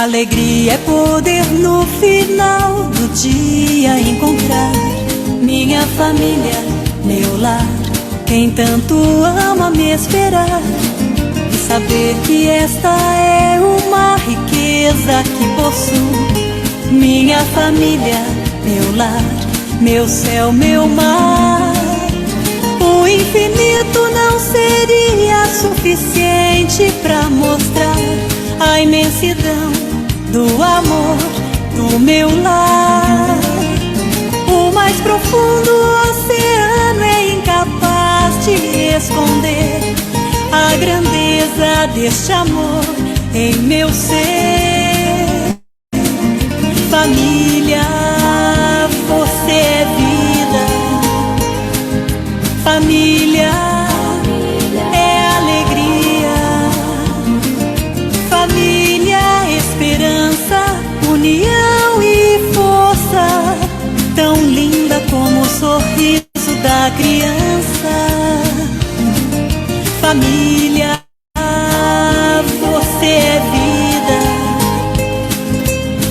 Alegria é poder no final do dia encontrar minha família, meu lar, quem tanto ama me esperar. E saber que esta é uma riqueza que possuo. Minha família, meu lar, meu céu, meu mar. O infinito não seria suficiente para mostrar a imensidão do amor do meu lar. O mais profundo oceano é incapaz de esconder a grandeza deste amor em meu ser. Família, você é vida. Família é alegria. Família, esperança, união e força, tão linda como o sorriso da criança. Família, você é vida.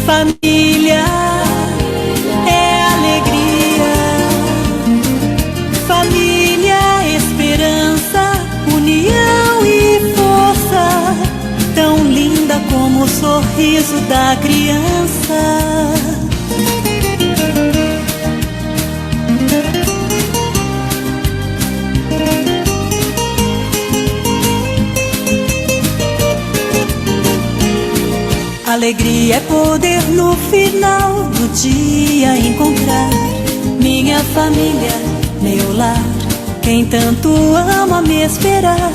Família é alegria. Família, esperança, união e força, tão linda como o sorriso da criança. Alegria é poder no final do dia encontrar minha família, meu lar, quem tanto ama me esperar.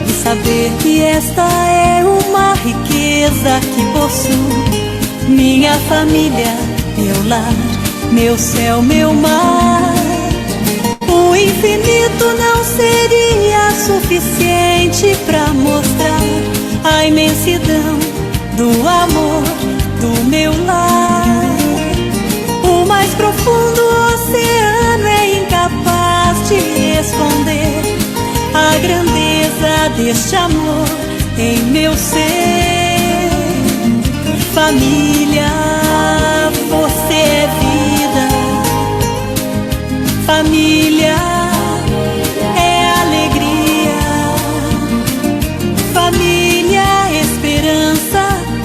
E saber que esta é uma riqueza que possuo. Minha família, meu lar, meu céu, meu mar. O infinito não seria suficiente para mostrar a imensidão do amor do meu lar. O mais profundo oceano é incapaz de esconder a grandeza deste amor em meu ser. Família, você é vida. Família é alegria. Família, esperança,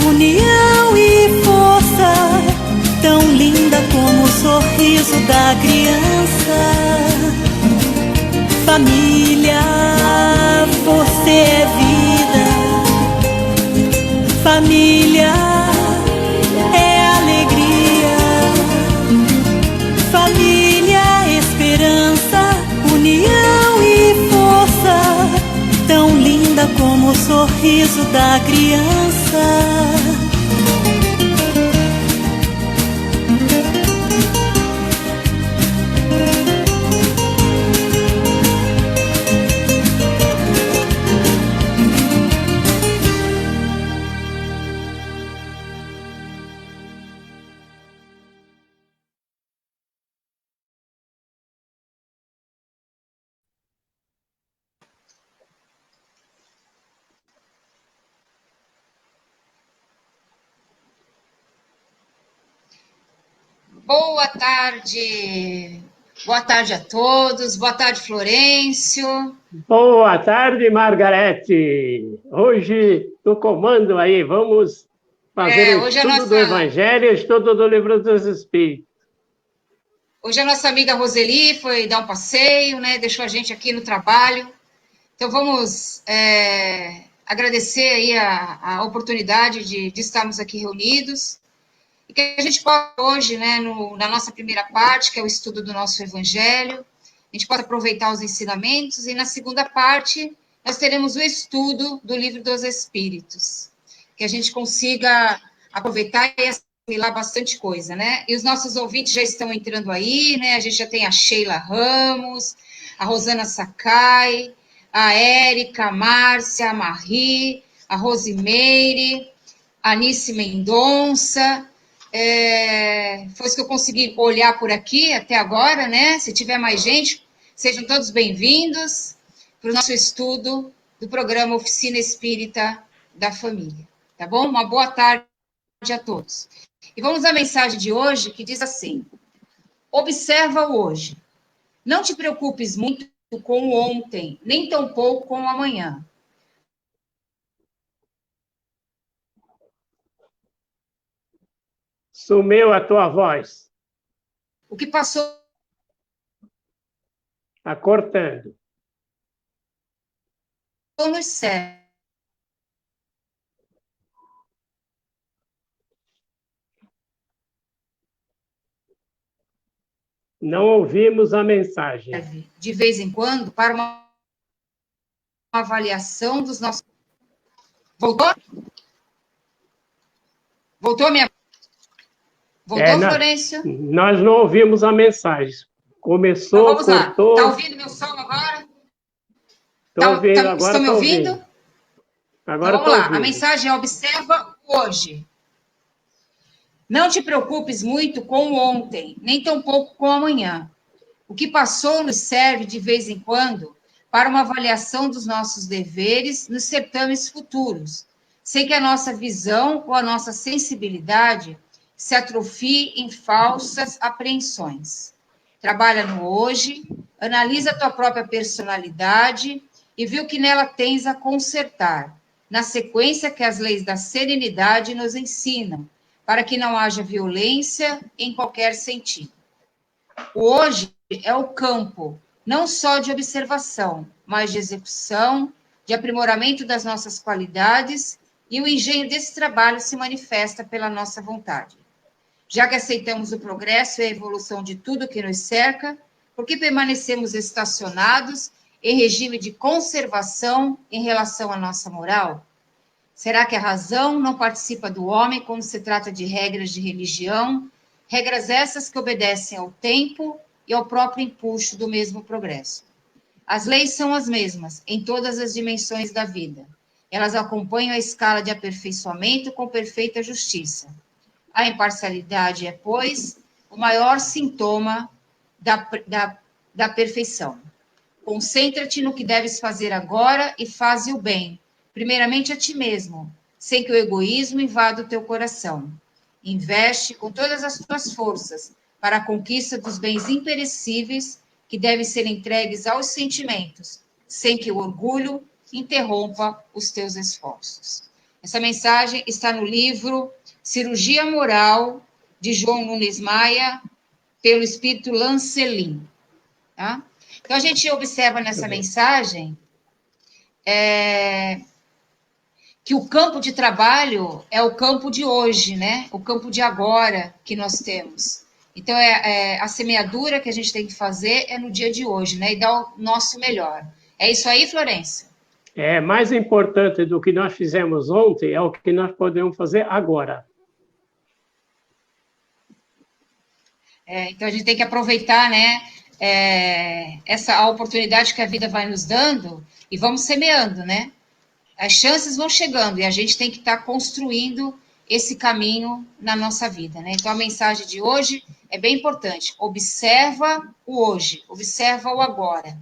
união e força, tão linda como o sorriso da criança. Família, você é vida. Família é alegria. Família, esperança, união e força, tão linda como o sorriso da criança. Boa tarde. Boa tarde a todos. Boa tarde, Florencio. Boa tarde, Margarete. Hoje, no comando aí, vamos fazer o estudo do Evangelho, estudo do Livro dos Espíritos. Hoje a nossa amiga Roseli foi dar um passeio, né? Deixou a gente aqui no trabalho. Então, vamos agradecer aí a oportunidade de estarmos aqui reunidos. E que a gente possa hoje, né, na nossa primeira parte, que é o estudo do nosso Evangelho, a gente possa aproveitar os ensinamentos, e na segunda parte nós teremos o estudo do Livro dos Espíritos, que a gente consiga aproveitar e assimilar bastante coisa, né? E os nossos ouvintes já estão entrando aí, né? A gente já tem a Sheila Ramos, a Rosana Sakai, a Érica, a Márcia, a Marie, a Rosimeire, a Anice Mendonça. Foi isso que eu consegui olhar por aqui até agora, né? Se tiver mais gente, sejam todos bem-vindos para o nosso estudo do programa Oficina Espírita da Família, tá bom? Uma boa tarde a todos. E vamos à mensagem de hoje, que diz assim: observa o hoje. Não te preocupes muito com o ontem, nem tampouco com o amanhã. Sumiu a tua voz. O que passou... Está cortando. nos céus. Não ouvimos a mensagem. De vez em quando, para uma avaliação dos nossos... Voltou? Voltou, minha... Voltou, Florencio? Nós não ouvimos a mensagem. Começou, então, vamos cortou... Está ouvindo meu som agora? Estou ouvindo, agora estão me ouvindo? Ouvindo. Agora então, vamos lá. Ouvindo. A mensagem é: observa hoje. Não te preocupes muito com o ontem, nem tampouco com o amanhã. O que passou nos serve, de vez em quando, para uma avaliação dos nossos deveres nos certames futuros, sem que a nossa visão ou a nossa sensibilidade se atrofie em falsas apreensões. Trabalha no hoje, analisa a tua própria personalidade e vê o que nela tens a consertar, na sequência que as leis da serenidade nos ensinam, para que não haja violência em qualquer sentido. O hoje é o campo, não só de observação, mas de execução, de aprimoramento das nossas qualidades, e o engenho desse trabalho se manifesta pela nossa vontade. Já que aceitamos o progresso e a evolução de tudo que nos cerca, por que permanecemos estacionados em regime de conservação em relação à nossa moral? Será que a razão não participa do homem quando se trata de regras de religião, regras essas que obedecem ao tempo e ao próprio impulso do mesmo progresso? As leis são as mesmas em todas as dimensões da vida. Elas acompanham a escala de aperfeiçoamento com perfeita justiça. A imparcialidade é, pois, o maior sintoma da perfeição. Concentra-te no que deves fazer agora e faze o bem, primeiramente a ti mesmo, sem que o egoísmo invada o teu coração. Investe com todas as tuas forças para a conquista dos bens imperecíveis que devem ser entregues aos sentimentos, sem que o orgulho interrompa os teus esforços. Essa mensagem está no livro Cirurgia Moral, de João Nunes Maia, pelo Espírito Lancelin. Tá? Então, a gente observa nessa mensagem que o campo de trabalho é o campo de hoje, né? O campo de agora que nós temos. Então, a semeadura que a gente tem que fazer é no dia de hoje, né? E dar o nosso melhor. É isso aí, Florencio? Mais importante do que nós fizemos ontem é o que nós podemos fazer agora. Então, a gente tem que aproveitar, né? A oportunidade que a vida vai nos dando e vamos semeando, né? As chances vão chegando e a gente tem que estar construindo esse caminho na nossa vida, né? Então, a mensagem de hoje é bem importante. Observa o hoje, observa o agora.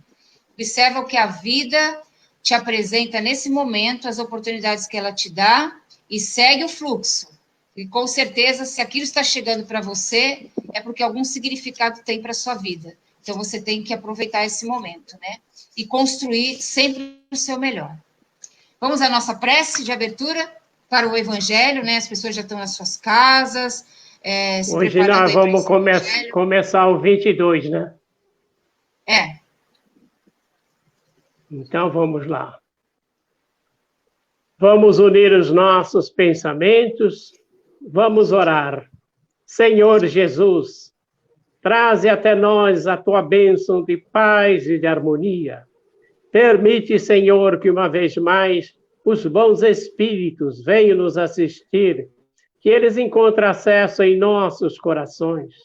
Observa o que a vida te apresenta nesse momento, as oportunidades que ela te dá e segue o fluxo. E, com certeza, se aquilo está chegando para você, é porque algum significado tem para a sua vida. Então, você tem que aproveitar esse momento, né? E construir sempre o seu melhor. Vamos à nossa prece de abertura para o Evangelho, né? As pessoas já estão nas suas casas. Hoje nós vamos começar o 22, né? Então, vamos lá. Vamos unir os nossos pensamentos. Vamos orar. Senhor Jesus, traze até nós a tua bênção de paz e de harmonia. Permite, Senhor, que uma vez mais os bons espíritos venham nos assistir, que eles encontrem acesso em nossos corações.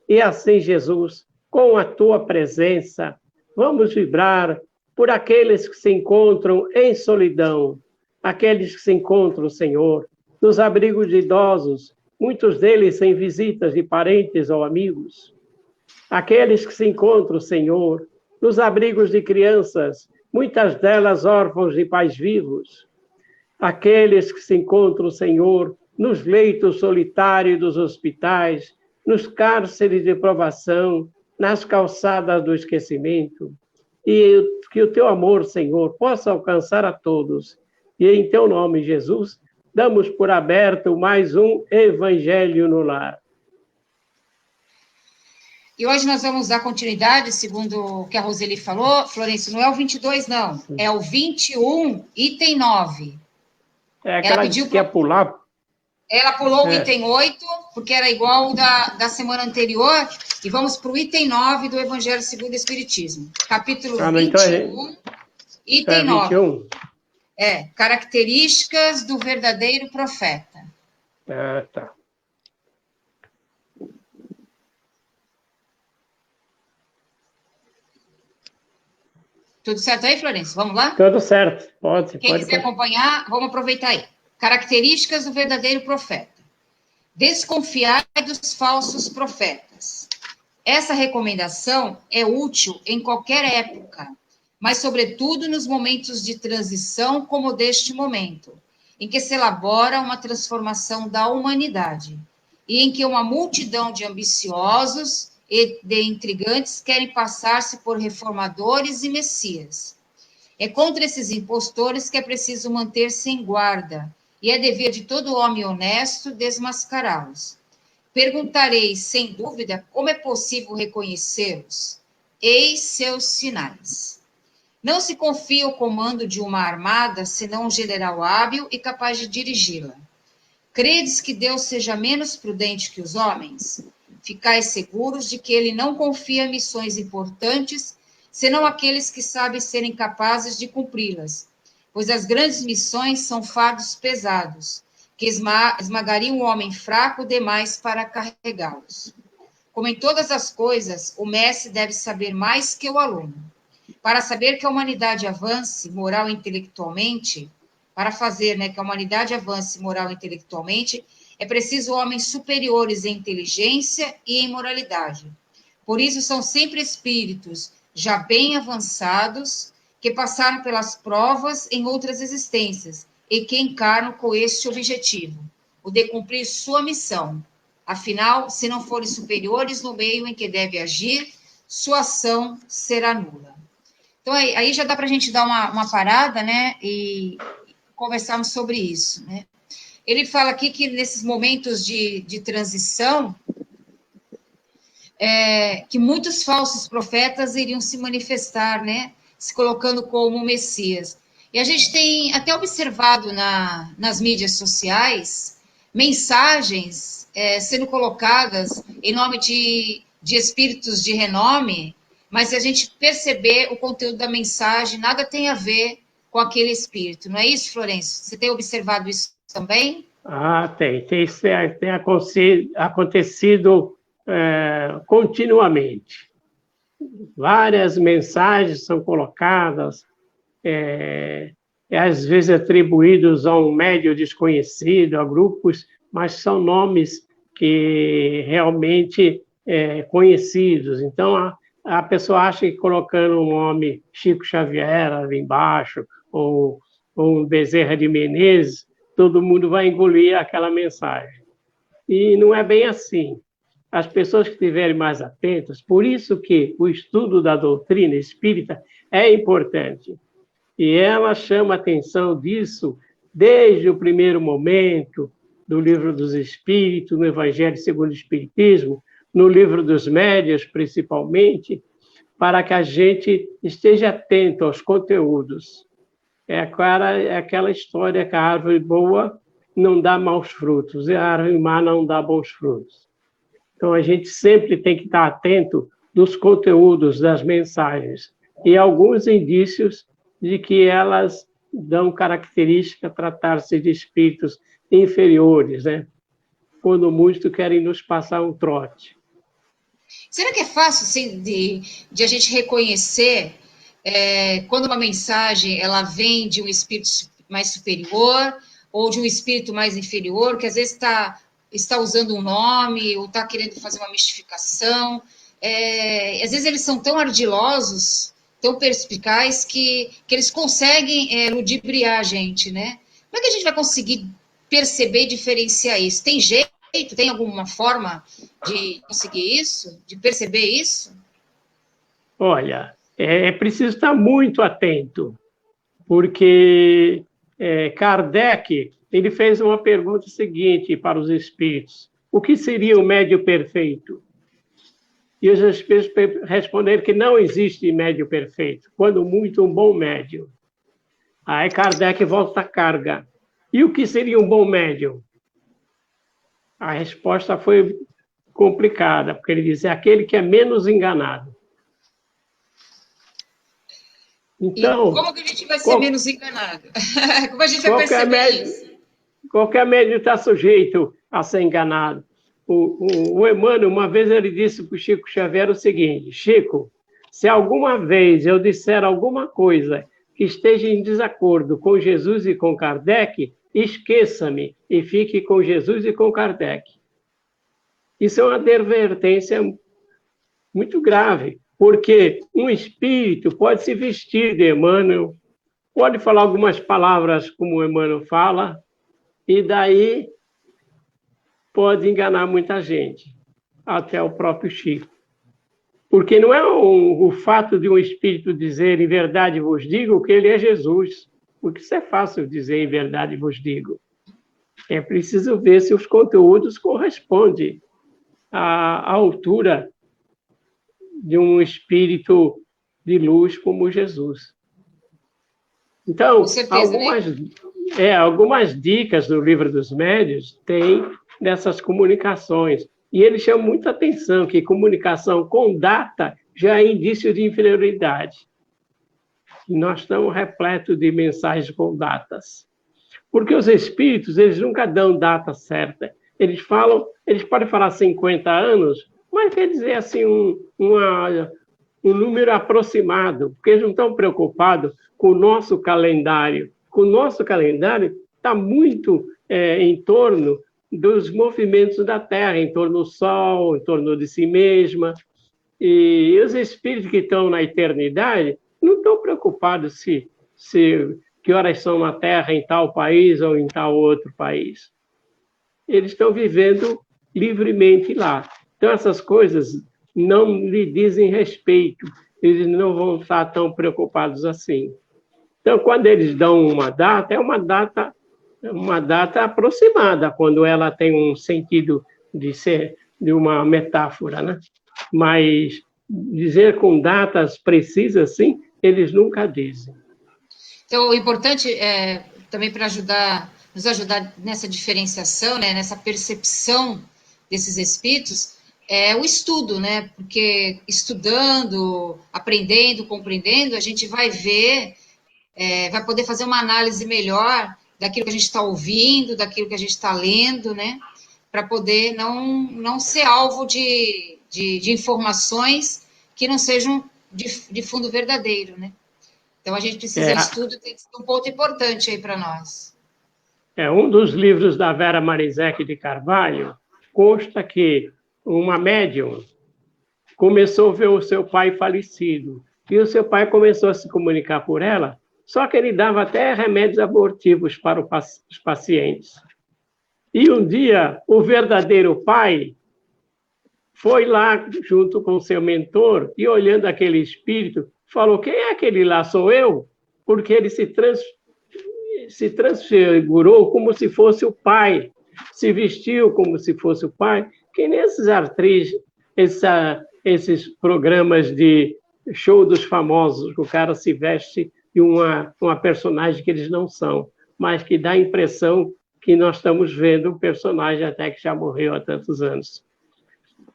E assim, Jesus, com a tua presença, vamos vibrar por aqueles que se encontram em solidão, aqueles que se encontram, Senhor, nos abrigos de idosos, muitos deles sem visitas de parentes ou amigos. Aqueles que se encontram, Senhor, nos abrigos de crianças, muitas delas órfãos de pais vivos. Aqueles que se encontram, Senhor, nos leitos solitários dos hospitais, nos cárceres de provação, nas calçadas do esquecimento, e que o teu amor, Senhor, possa alcançar a todos. E em teu nome, Jesus, damos por aberto mais um Evangelho no Lar. E hoje nós vamos dar continuidade, segundo o que a Roseli falou. Florencio, não é o 22, não. É o 21, item 9. É aquela que ia pular. Ela pulou o item 8, porque era igual da semana anterior, e vamos para o item 9 do Evangelho segundo o Espiritismo. Capítulo 21, item 9. 21. Características do verdadeiro profeta. Tá. Tudo certo aí, Florencio? Vamos lá? Tudo certo. Pode. Quem quiser acompanhar, vamos aproveitar aí. Características do verdadeiro profeta. Desconfiar dos falsos profetas. Essa recomendação é útil em qualquer época, mas, sobretudo, nos momentos de transição como deste momento, em que se elabora uma transformação da humanidade, e em que uma multidão de ambiciosos e de intrigantes querem passar-se por reformadores e messias. É contra esses impostores que é preciso manter-se em guarda, e é dever de todo homem honesto desmascará-los. Perguntareis, sem dúvida, como é possível reconhecê-los? Eis seus sinais. Não se confia o comando de uma armada, senão um general hábil e capaz de dirigi-la. Credes que Deus seja menos prudente que os homens? Ficais seguros de que ele não confia missões importantes, senão aqueles que sabem serem capazes de cumpri-las, pois as grandes missões são fardos pesados, que esmagariam o homem fraco demais para carregá-los. Como em todas as coisas, o mestre deve saber mais que o aluno. Para saber que a humanidade avance moral e intelectualmente, para fazer que a humanidade avance moral e intelectualmente, é preciso homens superiores em inteligência e em moralidade. Por isso são sempre espíritos já bem avançados, que passaram pelas provas em outras existências e que encarnam com este objetivo, o de cumprir sua missão. Afinal, se não forem superiores no meio em que deve agir, sua ação será nula. Então, aí já dá para a gente dar uma parada, e conversarmos sobre isso, Ele fala aqui que nesses momentos de transição, que muitos falsos profetas iriam se manifestar, se colocando como Messias. E a gente tem até observado nas mídias sociais mensagens sendo colocadas em nome de espíritos de renome, mas se a gente perceber o conteúdo da mensagem, nada tem a ver com aquele espírito. Não é isso, Florencio? Você tem observado isso também? Tem acontecido continuamente. Várias mensagens são colocadas, às vezes atribuídos a um médio desconhecido, a grupos, mas são nomes que realmente conhecidos. Então, a pessoa acha que colocando um nome Chico Xavier ali embaixo, ou um Bezerra de Menezes, todo mundo vai engolir aquela mensagem. E não é bem assim. As pessoas que estiverem mais atentas, por isso que o estudo da doutrina espírita é importante. E ela chama atenção disso desde o primeiro momento do Livro dos Espíritos, no Evangelho segundo o Espiritismo, no Livro dos Médiuns, principalmente, para que a gente esteja atento aos conteúdos. É aquela história que a árvore boa não dá maus frutos, e a árvore má não dá bons frutos. Então, a gente sempre tem que estar atento dos conteúdos das mensagens e alguns indícios de que elas dão característica a tratar-se de espíritos inferiores, quando muitos querem nos passar um trote. Será que é fácil assim, de a gente reconhecer quando uma mensagem ela vem de um espírito mais superior ou de um espírito mais inferior, que às vezes está usando um nome ou está querendo fazer uma mistificação? Às vezes eles são tão ardilosos, tão perspicazes, que eles conseguem ludibriar a gente, Como é que a gente vai conseguir perceber e diferenciar isso? Tem jeito? Tem alguma forma de conseguir isso? De perceber isso? Olha, é preciso estar muito atento, porque Kardec ele fez uma pergunta seguinte para os espíritos: o que seria o médio perfeito? E os espíritos responderam que não existe médio perfeito, quando muito um bom médio. Aí Kardec volta a carga. E o que seria um bom médium? A resposta foi complicada, porque ele diz: é aquele que é menos enganado. Então, e como que a gente vai ser menos enganado? Como a gente vai perceber isso? Qualquer médium está sujeito a ser enganado. O Emmanuel, uma vez ele disse para o Chico Xavier o seguinte: Chico, se alguma vez eu disser alguma coisa que esteja em desacordo com Jesus e com Kardec, esqueça-me e fique com Jesus e com Kardec. Isso é uma advertência muito grave, porque um espírito pode se vestir de Emmanuel, pode falar algumas palavras como o Emmanuel fala, e daí pode enganar muita gente, até o próprio Chico. Porque não é o fato de um espírito dizer em verdade vos digo que ele é Jesus, porque isso é fácil dizer em verdade vos digo. É preciso ver se os conteúdos correspondem à altura de um espírito de luz como Jesus. Então, algumas dicas do Livro dos Médiuns tem dessas comunicações. E eles chamam muita atenção que comunicação com data já é indício de inferioridade. E nós estamos repletos de mensagens com datas. Porque os espíritos, eles nunca dão data certa. Eles podem falar 50 anos, mas quer dizer assim um número aproximado, porque eles não estão preocupados com o nosso calendário. O nosso calendário está muito em torno dos movimentos da Terra, em torno do Sol, em torno de si mesma. E os espíritos que estão na eternidade não estão preocupados que horas são na Terra em tal país ou em tal outro país. Eles estão vivendo livremente lá. Então, essas coisas não lhe dizem respeito, eles não vão estar tão preocupados assim. Então, quando eles dão uma data, é uma data aproximada, quando ela tem um sentido de ser de uma metáfora, né? Mas dizer com datas precisas, assim, eles nunca dizem. Então, o importante também para nos ajudar nessa diferenciação, né, nessa percepção desses espíritos, é o estudo, né? Porque estudando, aprendendo, compreendendo, a gente vai ver, vai poder fazer uma análise melhor daquilo que a gente está ouvindo, daquilo que a gente está lendo, né? Para poder não ser alvo de informações que não sejam de fundo verdadeiro, né? Então, a gente precisa de estudo, tem que ser um ponto importante aí para nós. Um dos livros da Vera Marizek de Carvalho consta que uma médium começou a ver o seu pai falecido, e o seu pai começou a se comunicar por ela, só que ele dava até remédios abortivos para os pacientes. E um dia, o verdadeiro pai foi lá junto com seu mentor e, olhando aquele espírito, falou: quem é aquele lá? Sou eu? Porque ele se transfigurou como se fosse o pai, se vestiu como se fosse o pai, que nesses esses programas de show dos famosos, o cara se veste de uma personagem que eles não são, mas que dá a impressão que nós estamos vendo um personagem até que já morreu há tantos anos.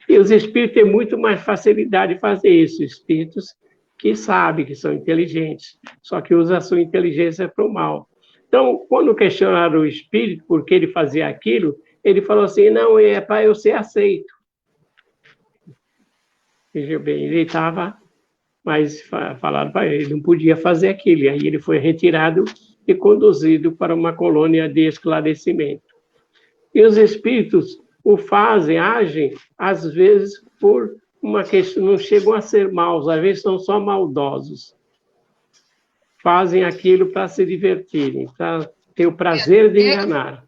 E os espíritos têm muito mais facilidade de fazer isso, espíritos que sabem que são inteligentes, só que usam a sua inteligência para o mal. Então, quando questionaram o espírito por que ele fazia aquilo, ele falou assim: não, é para eu ser aceito. Veja bem, ele estava, mas falaram para ele, não podia fazer aquilo. E aí ele foi retirado e conduzido para uma colônia de esclarecimento. E os espíritos agem, às vezes, por uma questão, não chegam a ser maus, às vezes são só maldosos. Fazem aquilo para se divertirem, para ter o prazer de enganar.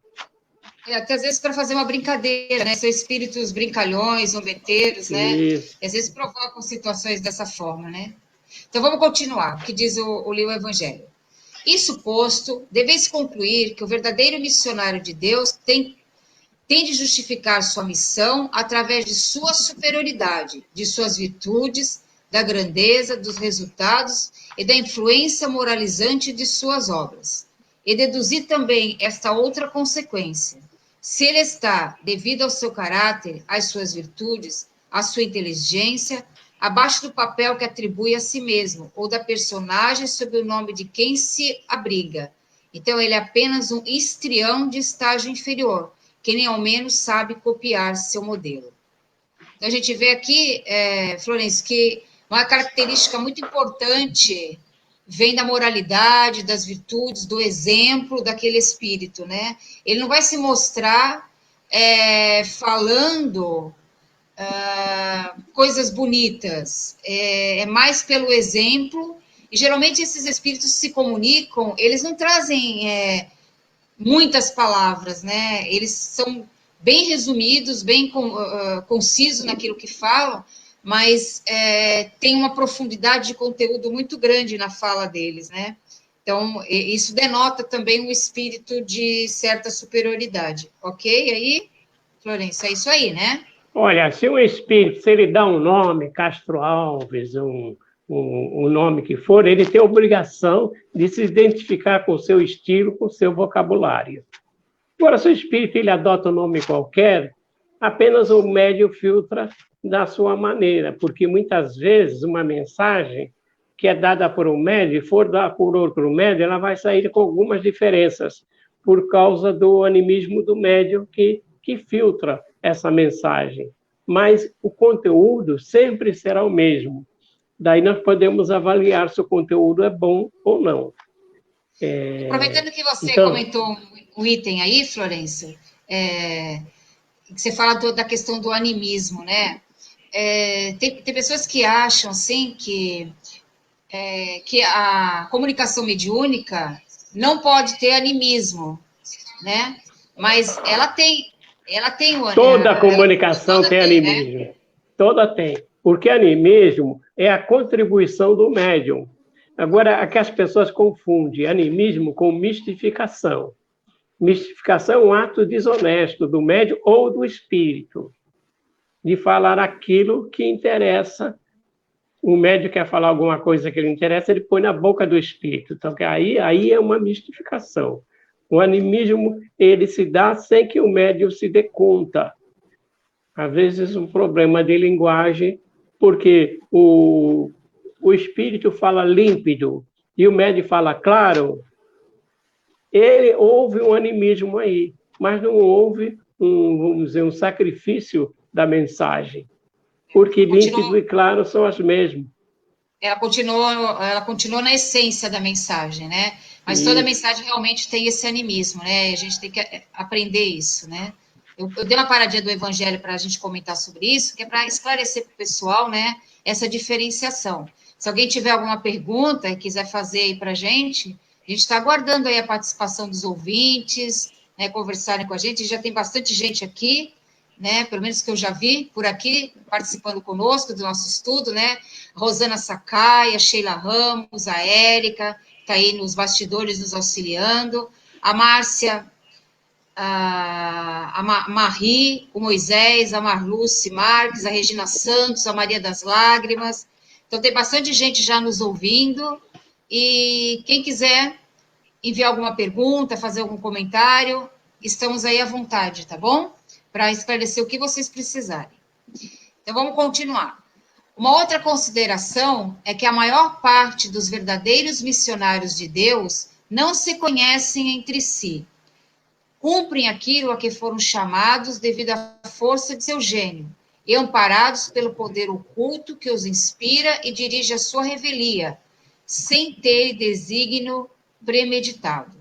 Até às vezes para fazer uma brincadeira, né? São espíritos brincalhões, zombeteiros, né? Isso. E às vezes provocam situações dessa forma, né? Então vamos continuar, o que diz o livro Evangelho. Isso posto, deveis concluir que o verdadeiro missionário de Deus tem de justificar sua missão através de sua superioridade, de suas virtudes, da grandeza, dos resultados e da influência moralizante de suas obras. E deduzir também esta outra consequência. Se ele está, devido ao seu caráter, às suas virtudes, à sua inteligência, abaixo do papel que atribui a si mesmo, ou da personagem sob o nome de quem se abriga. Então, ele é apenas um histrião de estágio inferior, que nem ao menos sabe copiar seu modelo. Então, a gente vê aqui, Florencio, que uma característica muito importante vem da moralidade, das virtudes, do exemplo daquele espírito, né? Ele não vai se mostrar falando coisas bonitas, é mais pelo exemplo, e geralmente esses espíritos se comunicam, eles não trazem muitas palavras, né? Eles são bem resumidos, bem concisos naquilo que falam, mas tem uma profundidade de conteúdo muito grande na fala deles, né? Então, isso denota também um espírito de certa superioridade, ok? Aí, Florencio, é isso aí, né? Olha, se o espírito, se ele dá um nome, Castro Alves, um nome que for, ele tem a obrigação de se identificar com o seu estilo, com o seu vocabulário. Agora, se o espírito ele adota um nome qualquer, apenas o médium filtra da sua maneira, porque muitas vezes uma mensagem que é dada por um médium, for dada por outro médium, ela vai sair com algumas diferenças, por causa do animismo do médium que filtra essa mensagem. Mas o conteúdo sempre será o mesmo. Daí nós podemos avaliar se o conteúdo é bom ou não. Aproveitando que você comentou um item aí, Florencio, você fala da questão do animismo, né? Tem pessoas que acham, assim, que a comunicação mediúnica não pode ter animismo, né? Mas ela tem o toda comunicação toda tem animismo. Né? Toda tem. Porque animismo é a contribuição do médium. Agora, é que as pessoas confundem animismo com mistificação. Mistificação é um ato desonesto do médium ou do espírito, de falar aquilo que interessa. O médium quer falar alguma coisa que lhe interessa, ele põe na boca do espírito. Então, aí é uma mistificação. O animismo, ele se dá sem que o médium se dê conta. Às vezes, um problema de linguagem, porque o espírito fala límpido e o médium fala claro, ele houve um animismo aí, mas não houve vamos dizer, um sacrifício da mensagem, porque límpido e claro são as mesmas. Ela continuou na essência da mensagem, né? Mas toda mensagem realmente tem esse animismo, né? A gente tem que aprender isso, né? Eu dei uma paradinha do Evangelho para a gente comentar sobre isso, que é para esclarecer para o pessoal, né? Essa diferenciação. Se alguém tiver alguma pergunta e quiser fazer aí para a gente está aguardando aí a participação dos ouvintes, né? Conversarem com a gente. Já tem bastante gente aqui, né? Pelo menos que eu já vi por aqui, participando conosco do nosso estudo, né? Rosana Sakai, a Sheila Ramos, a Érica, está aí nos bastidores nos auxiliando, a Márcia, a Marie, o Moisés, a Marluce Marques, a Regina Santos, a Maria das Lágrimas. Então, tem bastante gente já nos ouvindo, e quem quiser enviar alguma pergunta, fazer algum comentário, estamos aí à vontade, tá bom? Para esclarecer o que vocês precisarem. Então, vamos continuar. Uma outra consideração é que a maior parte dos verdadeiros missionários de Deus não se conhecem entre si. Cumprem aquilo a que foram chamados devido à força de seu gênio, e amparados pelo poder oculto que os inspira e dirige a sua revelia, sem ter desígnio premeditado.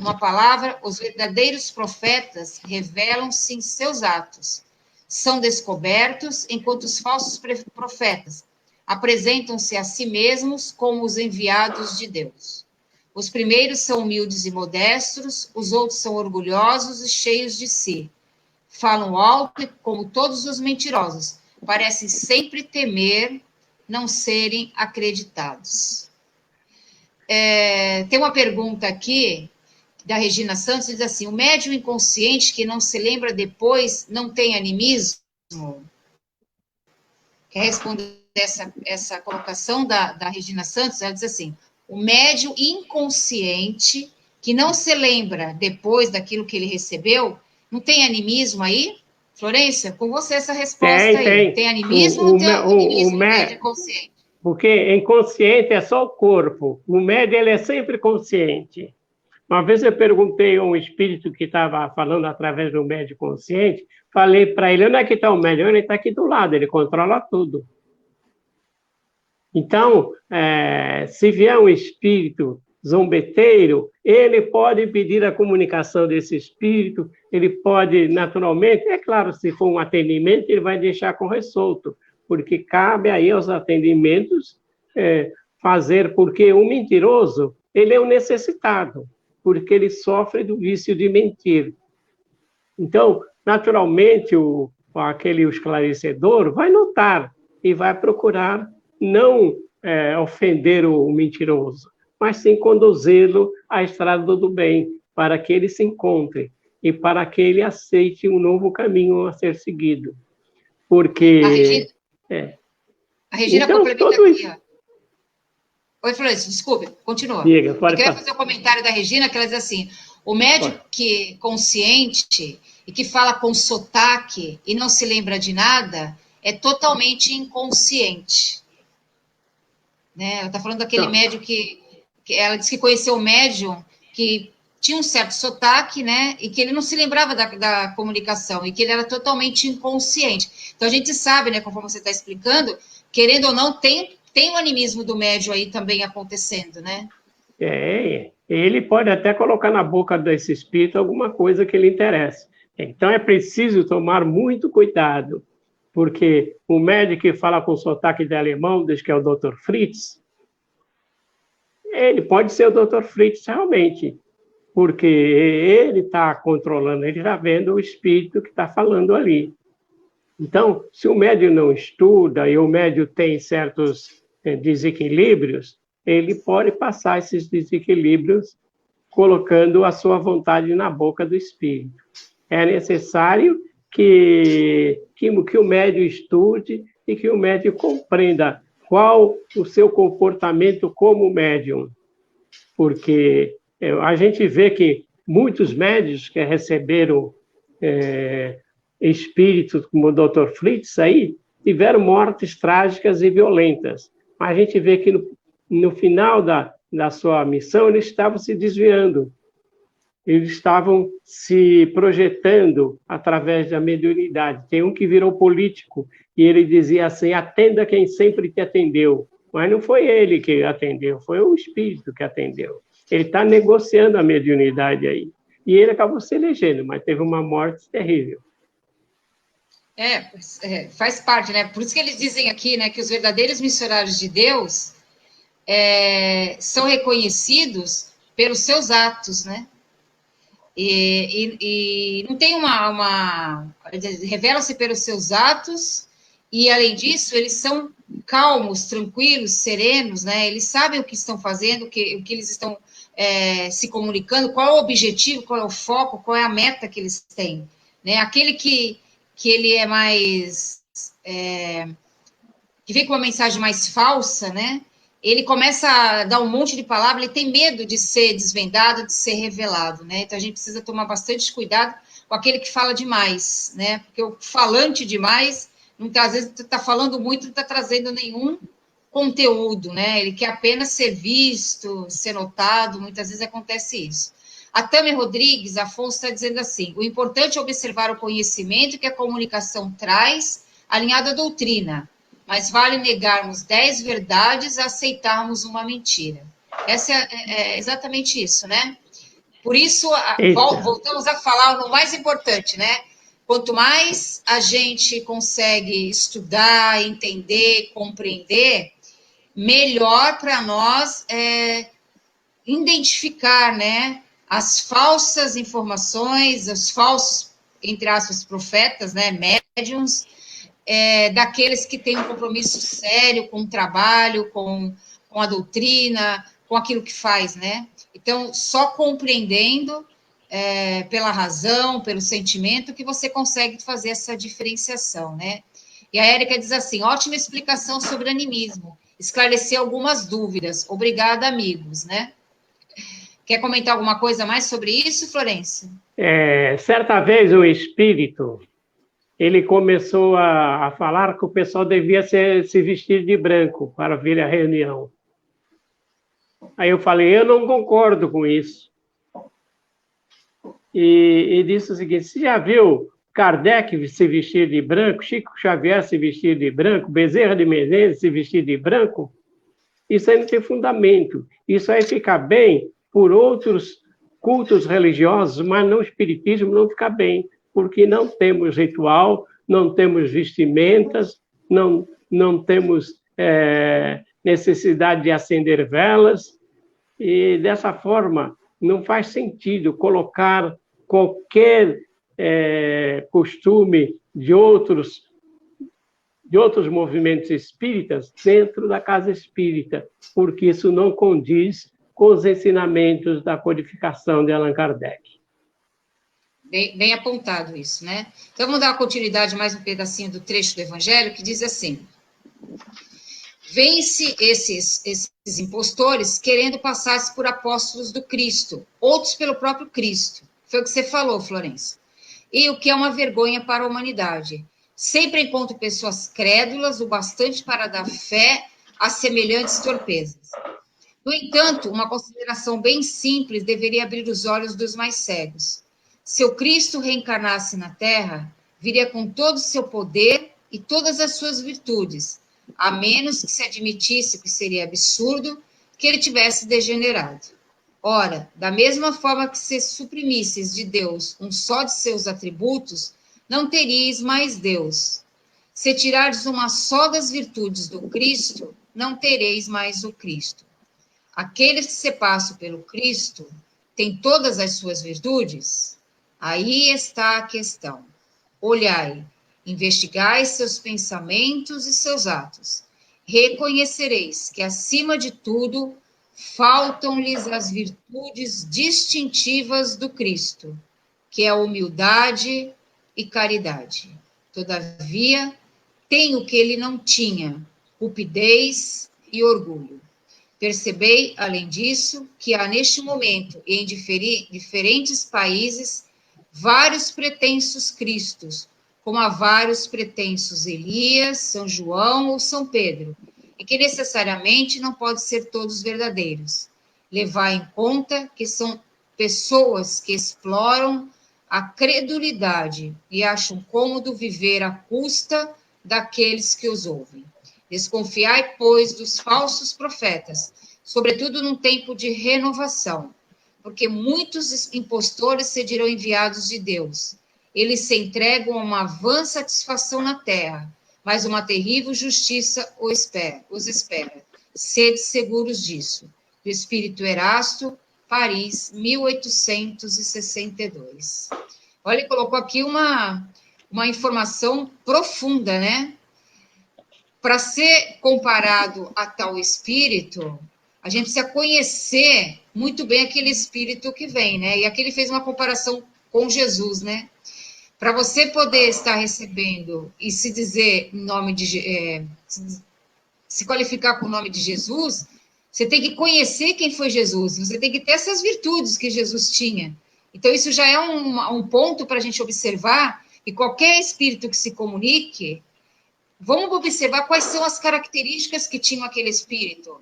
Uma palavra, os verdadeiros profetas revelam-se em seus atos. São descobertos, enquanto os falsos profetas apresentam-se a si mesmos como os enviados de Deus. Os primeiros são humildes e modestos, os outros são orgulhosos e cheios de si. Falam alto, como todos os mentirosos. Parecem sempre temer não serem acreditados. Tem uma pergunta aqui da Regina Santos, diz assim: o médium inconsciente que não se lembra depois não tem animismo? Quer responder essa colocação da Regina Santos? Ela diz assim: o médium inconsciente que não se lembra depois daquilo que ele recebeu, não tem animismo aí? Florência, com você essa resposta aí. Tem animismo ou tem animismo no médium inconsciente? Porque inconsciente é só o corpo. O médium ele é sempre consciente. Uma vez eu perguntei a um espírito que estava falando através do médium consciente, falei para ele: onde é que está o médium? Ele está aqui do lado, ele controla tudo. Então, se vier um espírito zombeteiro, ele pode impedir a comunicação desse espírito, ele pode, naturalmente, é claro, se for um atendimento, ele vai deixar com ressolto, porque cabe aí aos atendimentos fazer, porque o mentiroso, ele é um necessitado, porque ele sofre do vício de mentir. Então, naturalmente, aquele esclarecedor vai notar e vai procurar não ofender o mentiroso, mas sim conduzi-lo à estrada do bem, para que ele se encontre e para que ele aceite um novo caminho a ser seguido. Porque... A Regina então, complementa aqui, ó. Oi, Florência, desculpe, continua. Diga, eu queria fazer um comentário da Regina, que ela diz assim: o médium que consciente e que fala com sotaque e não se lembra de nada é totalmente inconsciente. Né? Ela está falando daquele médium que ela disse que conheceu um médium que tinha um certo sotaque, né? E que ele não se lembrava da comunicação e que ele era totalmente inconsciente. Então a gente sabe, né, conforme você está explicando, querendo ou não, tem o animismo do médium aí também acontecendo, né? Ele pode até colocar na boca desse espírito alguma coisa que lhe interessa. Então é preciso tomar muito cuidado, porque o médico que fala com sotaque de alemão, diz que é o Dr. Fritz, ele pode ser o Dr. Fritz realmente, porque ele está controlando, ele está vendo o espírito que está falando ali. Então, se o médium não estuda e o médium tem certos desequilíbrios, ele pode passar esses desequilíbrios colocando a sua vontade na boca do espírito. É necessário que o médium estude e que o médium compreenda qual o seu comportamento como médium. Porque a gente vê que muitos médiuns que receberam espíritos como o Dr. Fritz aí, tiveram mortes trágicas e violentas. Mas a gente vê que no final da sua missão, eles estavam se desviando. Eles estavam se projetando através da mediunidade. Tem um que virou político e ele dizia assim: atenda quem sempre te atendeu. Mas não foi ele que atendeu, foi o espírito que atendeu. Ele está negociando a mediunidade aí. E ele acabou se elegendo, mas teve uma morte terrível. Faz parte, né? Por isso que eles dizem aqui, né, que os verdadeiros missionários de Deus são reconhecidos pelos seus atos, né? E não tem revelam-se pelos seus atos, e além disso, eles são calmos, tranquilos, serenos, né? Eles sabem o que estão fazendo, o que eles estão se comunicando, qual é o objetivo, qual é o foco, qual é a meta que eles têm, né? Aquele que ele é mais... que vem com uma mensagem mais falsa, né? Ele começa a dar um monte de palavras, ele tem medo de ser desvendado, de ser revelado, né? Então a gente precisa tomar bastante cuidado com aquele que fala demais, né? Porque o falante demais, muitas vezes está falando muito, não está trazendo nenhum conteúdo, né? Ele quer apenas ser visto, ser notado, muitas vezes acontece isso. A Tâmia Rodrigues, Afonso está dizendo assim: o importante é observar o conhecimento que a comunicação traz, alinhado à doutrina, mas vale negarmos 10 verdades a aceitarmos uma mentira. Essa é exatamente isso, né? Por isso, voltamos a falar no mais importante, né? Quanto mais a gente consegue estudar, entender, compreender, melhor para nós identificar, né, as falsas informações, os falsos, entre aspas, profetas, né, médiums, daqueles que têm um compromisso sério com o trabalho, com a doutrina, com aquilo que faz, né? Então, só compreendendo pela razão, pelo sentimento, que você consegue fazer essa diferenciação, né? E a Érica diz assim, ótima explicação sobre animismo, esclareceu algumas dúvidas, obrigada, amigos, né? Quer comentar alguma coisa mais sobre isso, Florêncio? Certa vez o espírito, ele começou a falar que o pessoal devia se vestir de branco para vir à reunião. Aí eu falei, eu não concordo com isso. E disse o seguinte, você já viu Kardec se vestir de branco, Chico Xavier se vestir de branco, Bezerra de Menezes se vestir de branco? Isso aí não tem fundamento. Isso aí fica bem por outros cultos religiosos, mas no espiritismo não fica bem, porque não temos ritual, não temos vestimentas, não temos necessidade de acender velas, e dessa forma não faz sentido colocar qualquer costume de outros movimentos espíritas dentro da casa espírita, porque isso não condiz com os ensinamentos da codificação de Allan Kardec. Bem apontado isso, né? Então, vamos dar uma continuidade, mais um pedacinho do trecho do Evangelho, que diz assim, vence esses impostores querendo passar-se por apóstolos do Cristo, outros pelo próprio Cristo. Foi o que você falou, Florencio. E o que é uma vergonha para a humanidade. Sempre encontro pessoas crédulas o bastante para dar fé a semelhantes torpezas. No entanto, uma consideração bem simples deveria abrir os olhos dos mais cegos. Se o Cristo reencarnasse na Terra, viria com todo o seu poder e todas as suas virtudes, a menos que se admitisse, que seria absurdo, que ele tivesse degenerado. Ora, da mesma forma que se suprimisseis de Deus um só de seus atributos, não teríeis mais Deus. Se tirardes uma só das virtudes do Cristo, não tereis mais o Cristo. Aqueles que se passam pelo Cristo têm todas as suas virtudes? Aí está a questão. Olhai, investigai seus pensamentos e seus atos. Reconhecereis que, acima de tudo, faltam-lhes as virtudes distintivas do Cristo, que é a humildade e caridade. Todavia, tem o que ele não tinha, cupidez e orgulho. Percebei, além disso, que há neste momento, em diferentes países, vários pretensos Cristos, como há vários pretensos Elias, São João ou São Pedro, e que necessariamente não podem ser todos verdadeiros. Levar em conta que são pessoas que exploram a credulidade e acham cômodo viver à custa daqueles que os ouvem. Desconfiai, pois, dos falsos profetas, sobretudo num tempo de renovação, porque muitos impostores serão enviados de Deus. Eles se entregam a uma vã satisfação na terra, mas uma terrível justiça os espera. Sede seguros disso. Do Espírito Erasto, Paris, 1862. Olha, ele colocou aqui uma informação profunda, né? Para ser comparado a tal espírito, a gente precisa conhecer muito bem aquele espírito que vem, né? E aqui ele fez uma comparação com Jesus, né? Para você poder estar recebendo e se dizer em nome de se qualificar com o nome de Jesus, você tem que conhecer quem foi Jesus, você tem que ter essas virtudes que Jesus tinha. Então, isso já é um ponto para a gente observar, e qualquer espírito que se comunique, vamos observar quais são as características que tinha aquele espírito.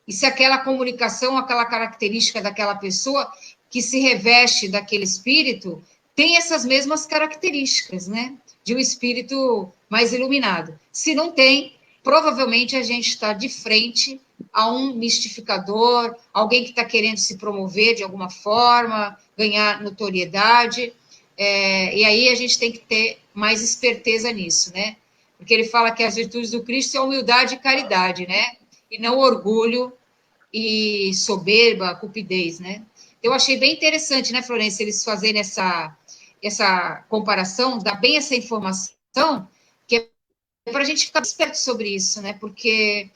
E se aquela comunicação, aquela característica daquela pessoa que se reveste daquele espírito, tem essas mesmas características, né? De um espírito mais iluminado. Se não tem, provavelmente a gente está de frente a um mistificador, alguém que está querendo se promover de alguma forma, ganhar notoriedade, e aí a gente tem que ter mais esperteza nisso, né? Porque ele fala que as virtudes do Cristo são humildade e caridade, né? E não orgulho e soberba, cupidez, né? Eu achei bem interessante, né, Florença, eles fazerem essa comparação, dar bem essa informação, que é para a gente ficar esperto sobre isso, né? Porque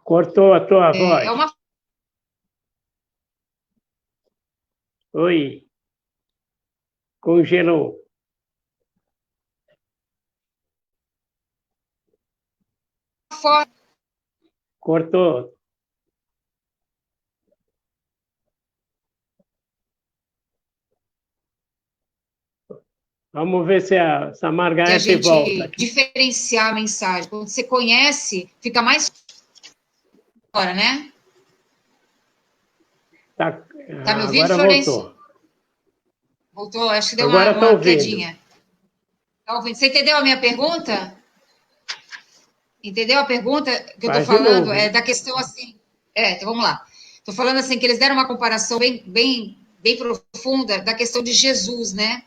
Cortou a tua é voz. uma Oi, congelou. forma. Cortou. Vamos ver se a De a Margarete volta gente aqui. diferenciar a mensagem. Quando você conhece, fica mais fora, né? Tá, Tá me ouvindo, agora Florencio? voltou. Voltou? Acho que deu Agora está uma ouvindo. quedinha. Tá ouvindo? Você entendeu a minha pergunta? Entendeu a pergunta que eu estou Faz de falando? novo. É da questão assim. Então vamos lá. Estou falando assim que eles deram uma comparação bem profunda da questão de Jesus, né?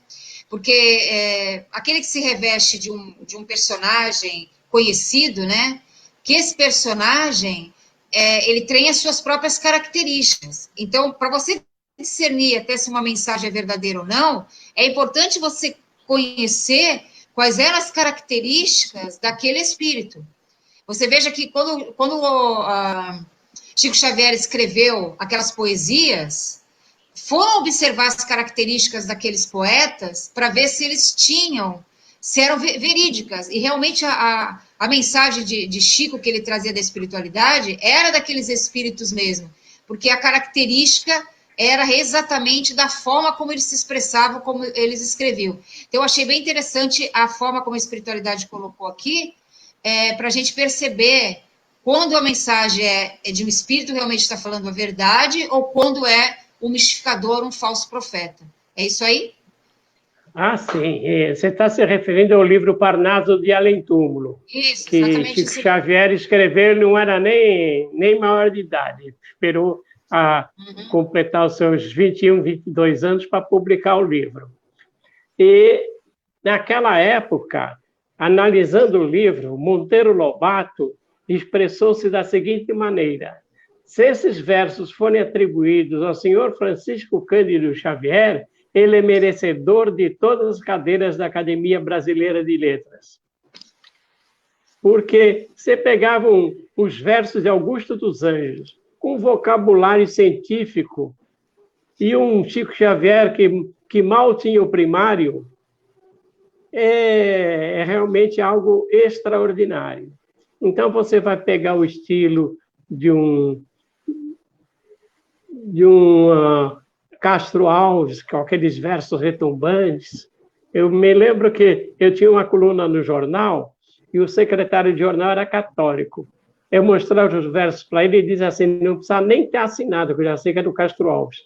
Porque aquele que se reveste de um personagem conhecido, né? Que esse personagem ele tem as suas próprias características. Então, para você discernir até se uma mensagem é verdadeira ou não, é importante você conhecer quais eram as características daquele espírito. Você veja que quando Chico Xavier escreveu aquelas poesias, foram observar as características daqueles poetas para ver se eles tinham, se eram verídicas. E realmente a mensagem de Chico que ele trazia da espiritualidade era daqueles espíritos mesmo, porque a característica era exatamente da forma como eles se expressavam, como eles escreviam. Então, eu achei bem interessante a forma como a espiritualidade colocou aqui, para a gente perceber quando a mensagem é de um espírito realmente está falando a verdade ou quando é um mistificador, um falso profeta. É isso aí? Ah, sim. Você está se referindo ao livro Parnaso de Além Túmulo, Isso, que exatamente Chico isso. Xavier escreveu, ele não era nem maior de idade. Esperou completar os seus 21, 22 anos para publicar o livro. E, naquela época, analisando o livro, Monteiro Lobato expressou-se da seguinte maneira: se esses versos forem atribuídos ao senhor Francisco Cândido Xavier, ele é merecedor de todas as cadeiras da Academia Brasileira de Letras. Porque você pegava os versos de Augusto dos Anjos, com vocabulário científico, e um Chico Xavier que mal tinha o primário, é realmente algo extraordinário. Então, você vai pegar o estilo de um Castro Alves, com aqueles versos retumbantes. Eu me lembro que eu tinha uma coluna no jornal e o secretário de jornal era católico. Eu mostrava os versos para ele e diz assim, não precisa nem ter assinado, que eu já sei que é do Castro Alves.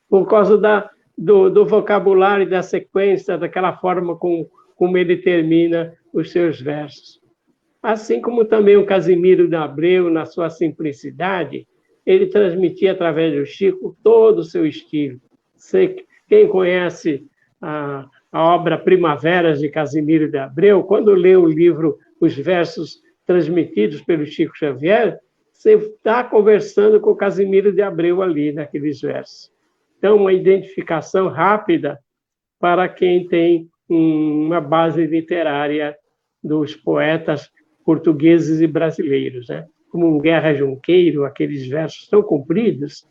Por causa do vocabulário e da sequência, daquela forma como ele termina os seus versos. Assim como também o Casimiro de Abreu, na sua simplicidade, ele transmitia através do Chico todo o seu estilo. Quem conhece a obra Primaveras de Casimiro de Abreu, quando lê o livro, os versos transmitidos pelo Chico Xavier, você está conversando com o Casimiro de Abreu ali, naqueles versos. Então, uma identificação rápida para quem tem uma base literária dos poetas portugueses e brasileiros, né? Como um Guerra Junqueiro, aqueles versos tão compridos,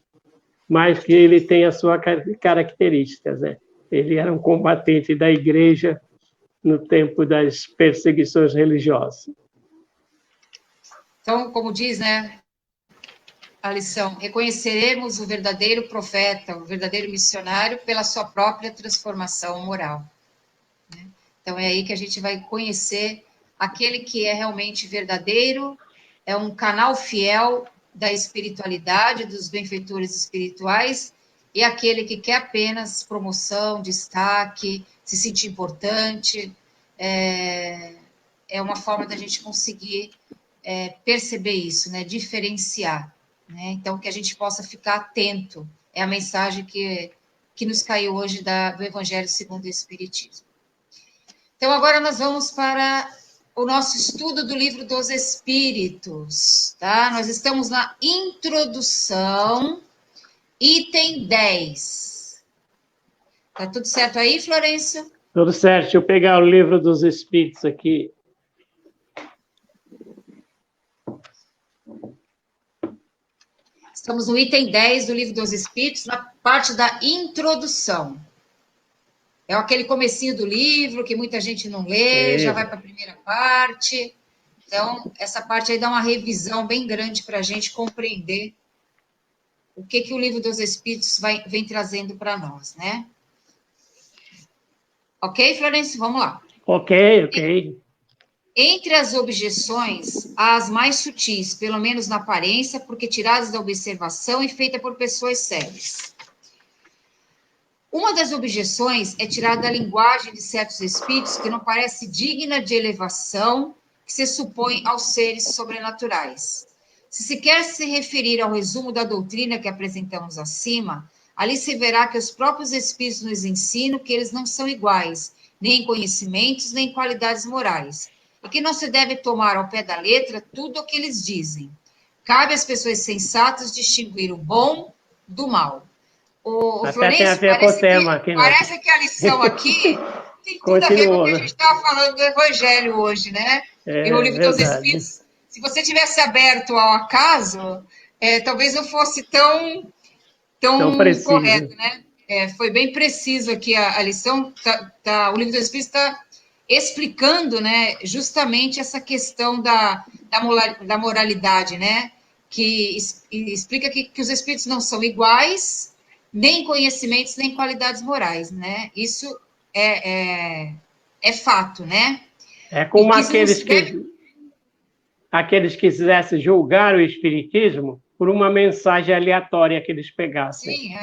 mas que ele tem as suas características, né? Ele era um combatente da igreja no tempo das perseguições religiosas. Então, como diz, né, a lição, reconheceremos o verdadeiro profeta, o verdadeiro missionário pela sua própria transformação moral. Né? Então, é aí que a gente vai conhecer aquele que é realmente verdadeiro, é um canal fiel da espiritualidade, dos benfeitores espirituais, e aquele que quer apenas promoção, destaque, se sentir importante, é uma forma da gente conseguir perceber isso, né? Diferenciar. Né? Então, que a gente possa ficar atento. É a mensagem que nos caiu hoje do Evangelho segundo o Espiritismo. Então, agora nós vamos para o nosso estudo do Livro dos Espíritos, tá? Nós estamos na introdução, item 10. Tá tudo certo aí, Florencio? Tudo certo, deixa eu pegar o Livro dos Espíritos aqui. Estamos no item 10 do Livro dos Espíritos, na parte da introdução. É aquele comecinho do livro que muita gente não lê, já vai para a primeira parte. Então, essa parte aí dá uma revisão bem grande para a gente compreender o que o Livro dos Espíritos vem trazendo para nós, né? Ok, Florencio? Vamos lá. Ok. Entre as objeções, há as mais sutis, pelo menos na aparência, porque tiradas da observação e feita por pessoas sérias. Uma das objeções é tirada da linguagem de certos espíritos que não parece digna de elevação que se supõe aos seres sobrenaturais. Se quer se referir ao resumo da doutrina que apresentamos acima, ali se verá que os próprios espíritos nos ensinam que eles não são iguais, nem em conhecimentos, nem em qualidades morais, e que não se deve tomar ao pé da letra tudo o que eles dizem. Cabe às pessoas sensatas distinguir o bom do mal. O Florencio, parece que a lição aqui tem tudo a ver com o que a gente estava falando do Evangelho hoje, né? E o Livro dos Espíritos. Se você tivesse aberto ao acaso, talvez não fosse tão correto, né? Foi bem preciso aqui a lição. O Livro dos Espíritos está explicando, né, justamente essa questão da moralidade, né? Que explica que os espíritos não são iguais, nem quconhecimentos, nem qualidades morais, né? Isso é fato, né? É como aqueles que quisessem julgar o espiritismo por uma mensagem aleatória que eles pegassem. Sim,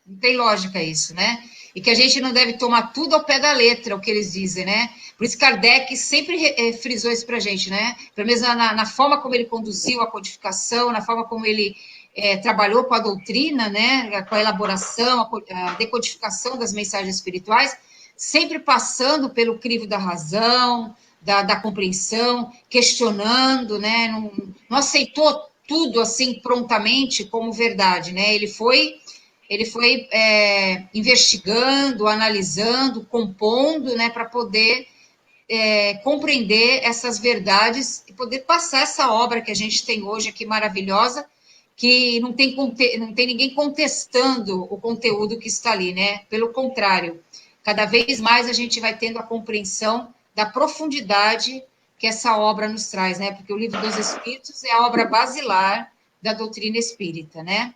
não tem lógica isso, né? E que a gente não deve tomar tudo ao pé da letra, o que eles dizem, né? Por isso Kardec sempre frisou isso para a gente, né? Pelo menos na forma como ele conduziu a codificação, na forma como ele trabalhou com a doutrina, né? Com a elaboração, a decodificação das mensagens espirituais, sempre passando pelo crivo da razão, da compreensão, questionando, né? Não aceitou tudo assim prontamente como verdade, né? Ele foi investigando, analisando, compondo, né, para poder compreender essas verdades e poder passar essa obra que a gente tem hoje aqui maravilhosa, que não tem ninguém contestando o conteúdo que está ali, né? Pelo contrário, cada vez mais a gente vai tendo a compreensão da profundidade que essa obra nos traz, né? Porque o Livro dos Espíritos é a obra basilar da doutrina espírita, né?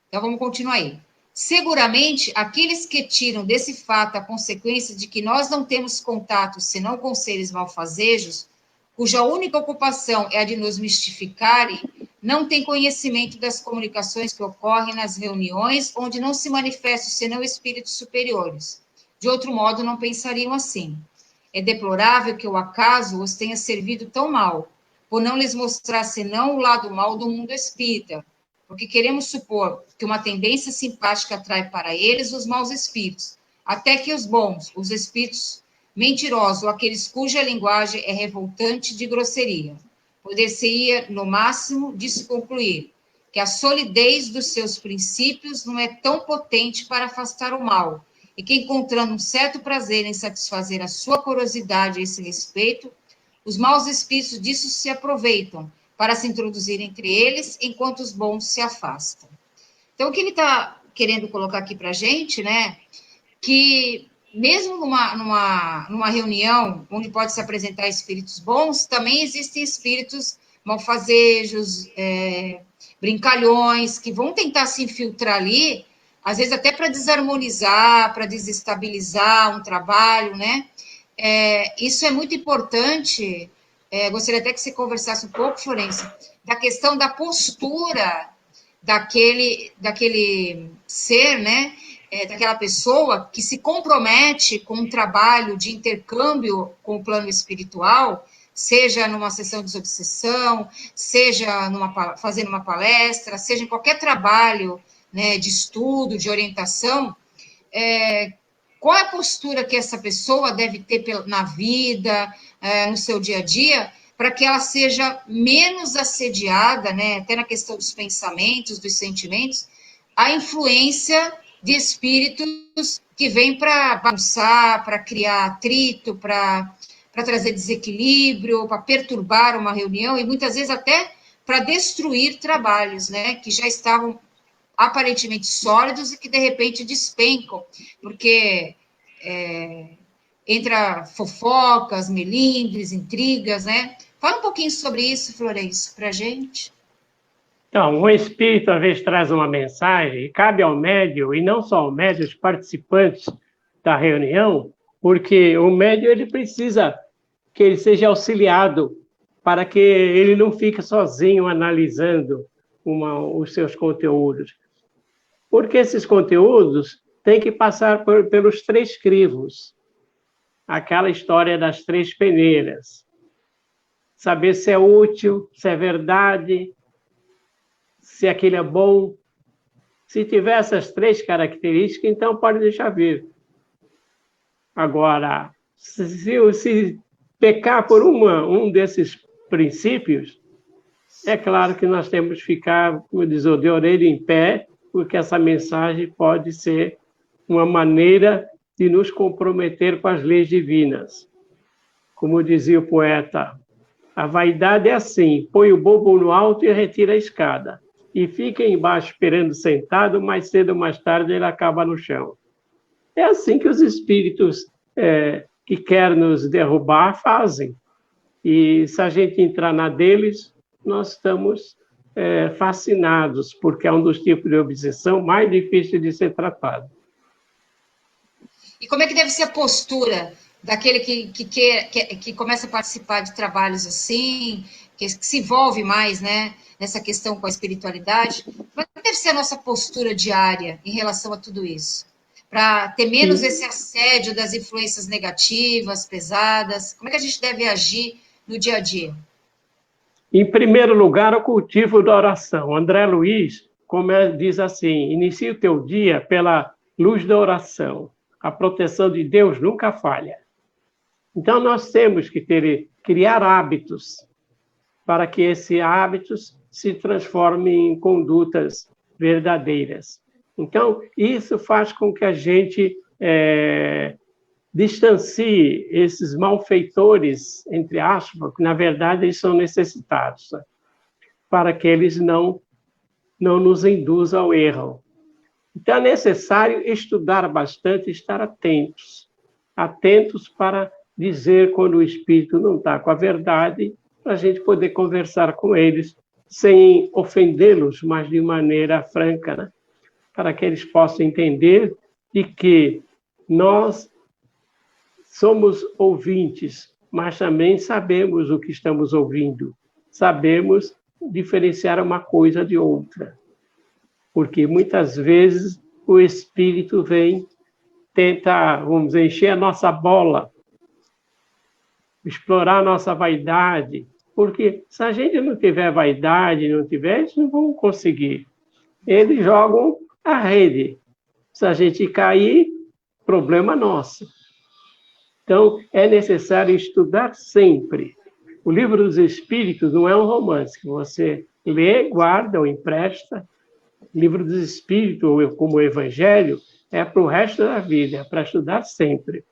Então, vamos continuar aí. Seguramente, aqueles que tiram desse fato a consequência de que nós não temos contato senão com seres malfazejos, cuja única ocupação é a de nos mistificarem, não têm conhecimento das comunicações que ocorrem nas reuniões onde não se manifestam senão espíritos superiores. De outro modo, não pensariam assim. É deplorável que o acaso os tenha servido tão mal, por não lhes mostrar senão o lado mal do mundo espírita, porque queremos supor que uma tendência simpática atrai para eles os maus espíritos, até que os bons, os espíritos mentirosos, ou aqueles cuja linguagem é revoltante de grosseria. Poder-se-ia, no máximo, disso concluir que a solidez dos seus princípios não é tão potente para afastar o mal, e que, encontrando um certo prazer em satisfazer a sua curiosidade a esse respeito, os maus espíritos disso se aproveitam, para se introduzir entre eles, enquanto os bons se afastam. Então, o que ele está querendo colocar aqui para a gente, né, que mesmo numa reunião onde pode se apresentar espíritos bons, também existem espíritos malfazejos, brincalhões, que vão tentar se infiltrar ali, às vezes até para desarmonizar, para desestabilizar um trabalho, né? Isso é muito importante. Gostaria até que você conversasse um pouco, Florencio, da questão da postura daquele ser, né? Daquela pessoa que se compromete com um trabalho de intercâmbio com o plano espiritual, seja numa sessão de desobsessão, seja fazendo uma palestra, seja em qualquer trabalho, né, de estudo, de orientação. Qual é a postura que essa pessoa deve ter na vida, no seu dia a dia, para que ela seja menos assediada, né, até na questão dos pensamentos, dos sentimentos, a influência de espíritos que vêm para bagunçar, para criar atrito, para trazer desequilíbrio, para perturbar uma reunião e muitas vezes até para destruir trabalhos, né, que já estavam aparentemente sólidos e que de repente despencam, porque entra fofocas, melindres, intrigas, né? Fala um pouquinho sobre isso, Florencio, para a gente. Então, o espírito, às vezes, traz uma mensagem, e cabe ao médium, e não só ao médium, os participantes da reunião, porque o médium ele precisa que ele seja auxiliado para que ele não fique sozinho analisando os seus conteúdos. Porque esses conteúdos têm que passar pelos 3 crivos. Aquela história das 3 peneiras. Saber se é útil, se é verdade, se aquilo é bom. Se tiver essas 3 características, então pode deixar vir. Agora, se pecar por um desses princípios, é claro que nós temos que ficar, como diz o de orelha em pé, porque essa mensagem pode ser uma maneira de nos comprometer com as leis divinas. Como dizia o poeta, a vaidade é assim, põe o bobo no alto e retira a escada, e fica embaixo esperando sentado, mais cedo ou mais tarde ele acaba no chão. É assim que os espíritos que querem nos derrubar fazem. E se a gente entrar na deles, nós estamos fascinados, porque é um dos tipos de obsessão mais difíceis de ser tratado. E como é que deve ser a postura daquele que começa a participar de trabalhos assim, que se envolve mais, né, nessa questão com a espiritualidade? Como é que deve ser a nossa postura diária em relação a tudo isso? Para ter menos esse assédio das influências negativas, pesadas? Como é que a gente deve agir no dia a dia? Em primeiro lugar, o cultivo da oração. André Luiz diz assim, inicia o teu dia pela luz da oração. A proteção de Deus nunca falha. Então, nós temos que criar hábitos para que esses hábitos se transformem em condutas verdadeiras. Então, isso faz com que a gente distancie esses malfeitores, entre aspas, que, na verdade, eles são necessitados, né? Para que eles não nos induzam ao erro. Então, é necessário estudar bastante e estar atentos para dizer quando o espírito não está com a verdade, para a gente poder conversar com eles sem ofendê-los, mas de maneira franca, né? Para que eles possam entender de que nós somos ouvintes, mas também sabemos o que estamos ouvindo, sabemos diferenciar uma coisa de outra. Porque muitas vezes o espírito tenta, vamos dizer, encher a nossa bola, explorar a nossa vaidade, porque se a gente não tiver vaidade, eles não vão conseguir. Eles jogam a rede. Se a gente cair, problema nosso. Então, é necessário estudar sempre. O Livro dos Espíritos não é um romance que você lê, guarda ou empresta. O Livro dos Espíritos, como o Evangelho, é para o resto da vida, é para estudar sempre.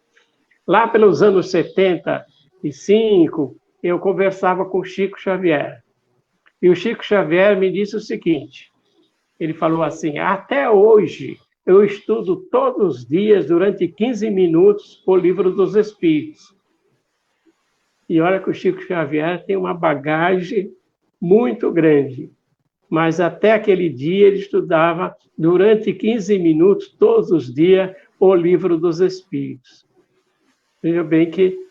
Lá pelos anos 75, eu conversava com o Chico Xavier. E o Chico Xavier me disse o seguinte, ele falou assim, até hoje eu estudo todos os dias, durante 15 minutos, o Livro dos Espíritos. E olha que o Chico Xavier tem uma bagagem muito grande. Mas até aquele dia ele estudava durante 15 minutos, todos os dias, o Livro dos Espíritos. Veja bem que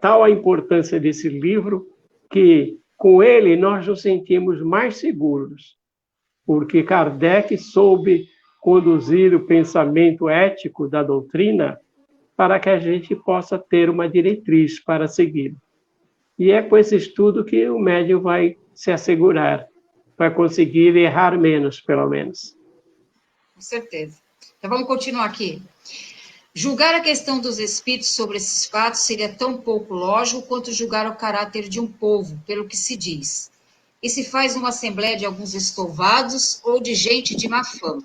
tal a importância desse livro, que com ele nós nos sentimos mais seguros, porque Kardec soube conduzir o pensamento ético da doutrina para que a gente possa ter uma diretriz para seguir. E é com esse estudo que o médium vai se assegurar, vai conseguir errar menos, pelo menos. Com certeza. Então, vamos continuar aqui. Julgar a questão dos espíritos sobre esses fatos seria tão pouco lógico quanto julgar o caráter de um povo, pelo que se diz. E se faz uma assembleia de alguns estouvados ou de gente de má fama,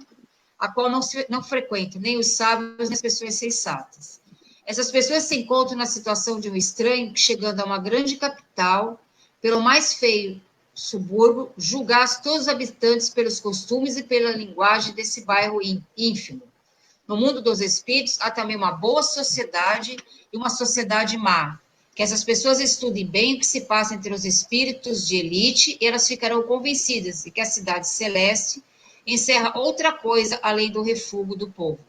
a qual não frequenta nem os sábios nem as pessoas sensatas. Essas pessoas se encontram na situação de um estranho que, chegando a uma grande capital, pelo mais feio subúrbio, julgasse todos os habitantes pelos costumes e pela linguagem desse bairro ínfimo. No mundo dos espíritos, há também uma boa sociedade e uma sociedade má. Que essas pessoas estudem bem o que se passa entre os espíritos de elite e elas ficarão convencidas de que a cidade celeste encerra outra coisa além do refúgio do povo.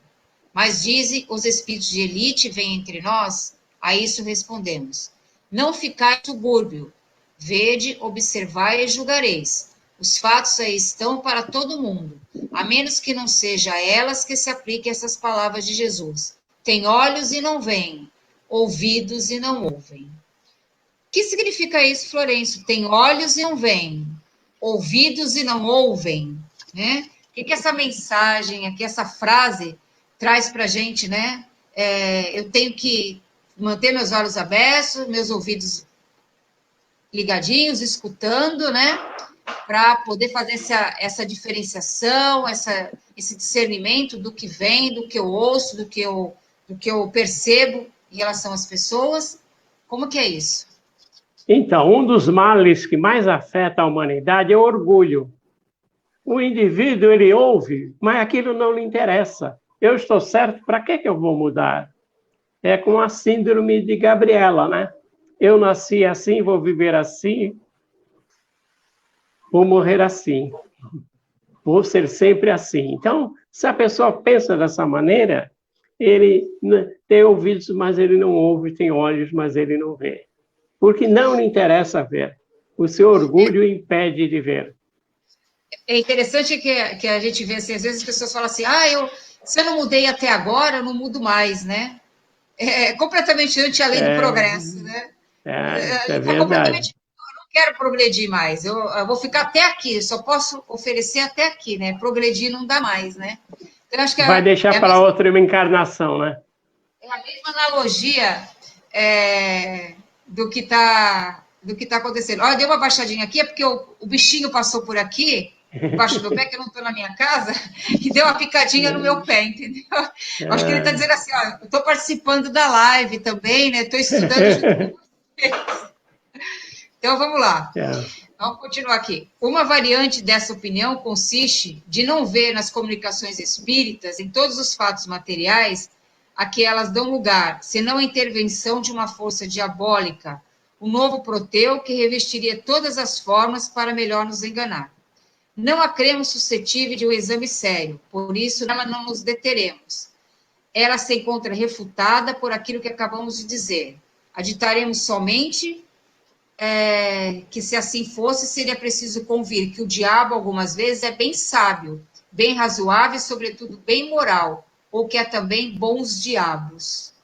Mas dizem os espíritos de elite vêm entre nós? A isso respondemos. Não ficai subúrbio. Vede, observai e julgareis. Os fatos aí estão para todo mundo, a menos que não seja a elas que se apliquem essas palavras de Jesus. Tem olhos e não veem, ouvidos e não ouvem. O que significa isso, Florencio? Tem olhos e não veem, ouvidos e não ouvem, né? O que essa mensagem aqui, essa frase traz para a gente, né? Eu tenho que manter meus olhos abertos, meus ouvidos ligadinhos, escutando, né? Para poder fazer essa diferenciação, esse discernimento do que vem, do que eu ouço, do que eu percebo em relação às pessoas. Como que é isso? Então, um dos males que mais afeta a humanidade é o orgulho. O indivíduo, ele ouve, mas aquilo não lhe interessa. Eu estou certo, para que eu vou mudar? É com a síndrome de Gabriela, né? Eu nasci assim, vou viver assim, vou morrer assim, vou ser sempre assim. Então, se a pessoa pensa dessa maneira, ele tem ouvidos, mas ele não ouve, tem olhos, mas ele não vê. Porque não lhe interessa ver. O seu orgulho impede de ver. É interessante que a gente vê, assim, às vezes as pessoas falam assim, se eu não mudei até agora, eu não mudo mais, né? É completamente anti a lei do progresso, né? Isso é verdade. Quero progredir mais, eu vou ficar até aqui, só posso oferecer até aqui, né? Progredir não dá mais, né? Então, acho que vai deixar para outra encarnação, né? É a mesma analogia do que tá acontecendo. Olha, deu uma baixadinha aqui, é porque o bichinho passou por aqui, embaixo do meu pé, que eu não estou na minha casa, e deu uma picadinha no meu pé, entendeu? Acho que ele está dizendo assim, ó, eu estou participando da live também, né? Estou estudando junto com vocês. Então, vamos lá. Vamos continuar aqui. Uma variante dessa opinião consiste de não ver nas comunicações espíritas, em todos os fatos materiais, a que elas dão lugar, senão a intervenção de uma força diabólica, o novo Proteu que revestiria todas as formas para melhor nos enganar. Não a cremos suscetível de um exame sério, por isso nela não nos deteremos. Ela se encontra refutada por aquilo que acabamos de dizer. Aditaremos somente que, se assim fosse, seria preciso convir que o diabo, algumas vezes, é bem sábio, bem razoável e, sobretudo, bem moral, ou que é também bons diabos.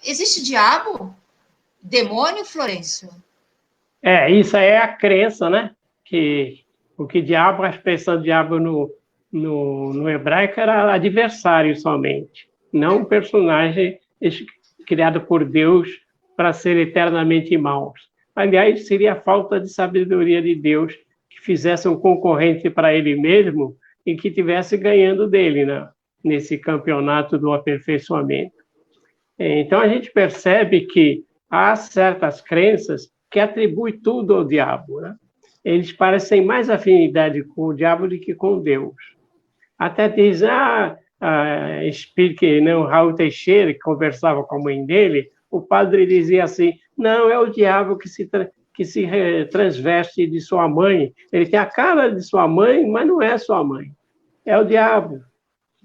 Existe diabo? Demônio, Florencio? Isso aí é a crença, né? A expressão diabo no hebraico era adversário somente, não um personagem criado por Deus para ser eternamente mau. Aliás, seria a falta de sabedoria de Deus que fizesse um concorrente para ele mesmo e que estivesse ganhando dele, né? Nesse campeonato do aperfeiçoamento. Então, a gente percebe que há certas crenças que atribuem tudo ao diabo, né? Eles parecem mais afinidade com o diabo do que com Deus. Até diz, espírito que não, Raul Teixeira, que conversava com a mãe dele, o padre dizia assim, não, é o diabo que se transveste de sua mãe. Ele tem a cara de sua mãe, mas não é sua mãe. É o diabo.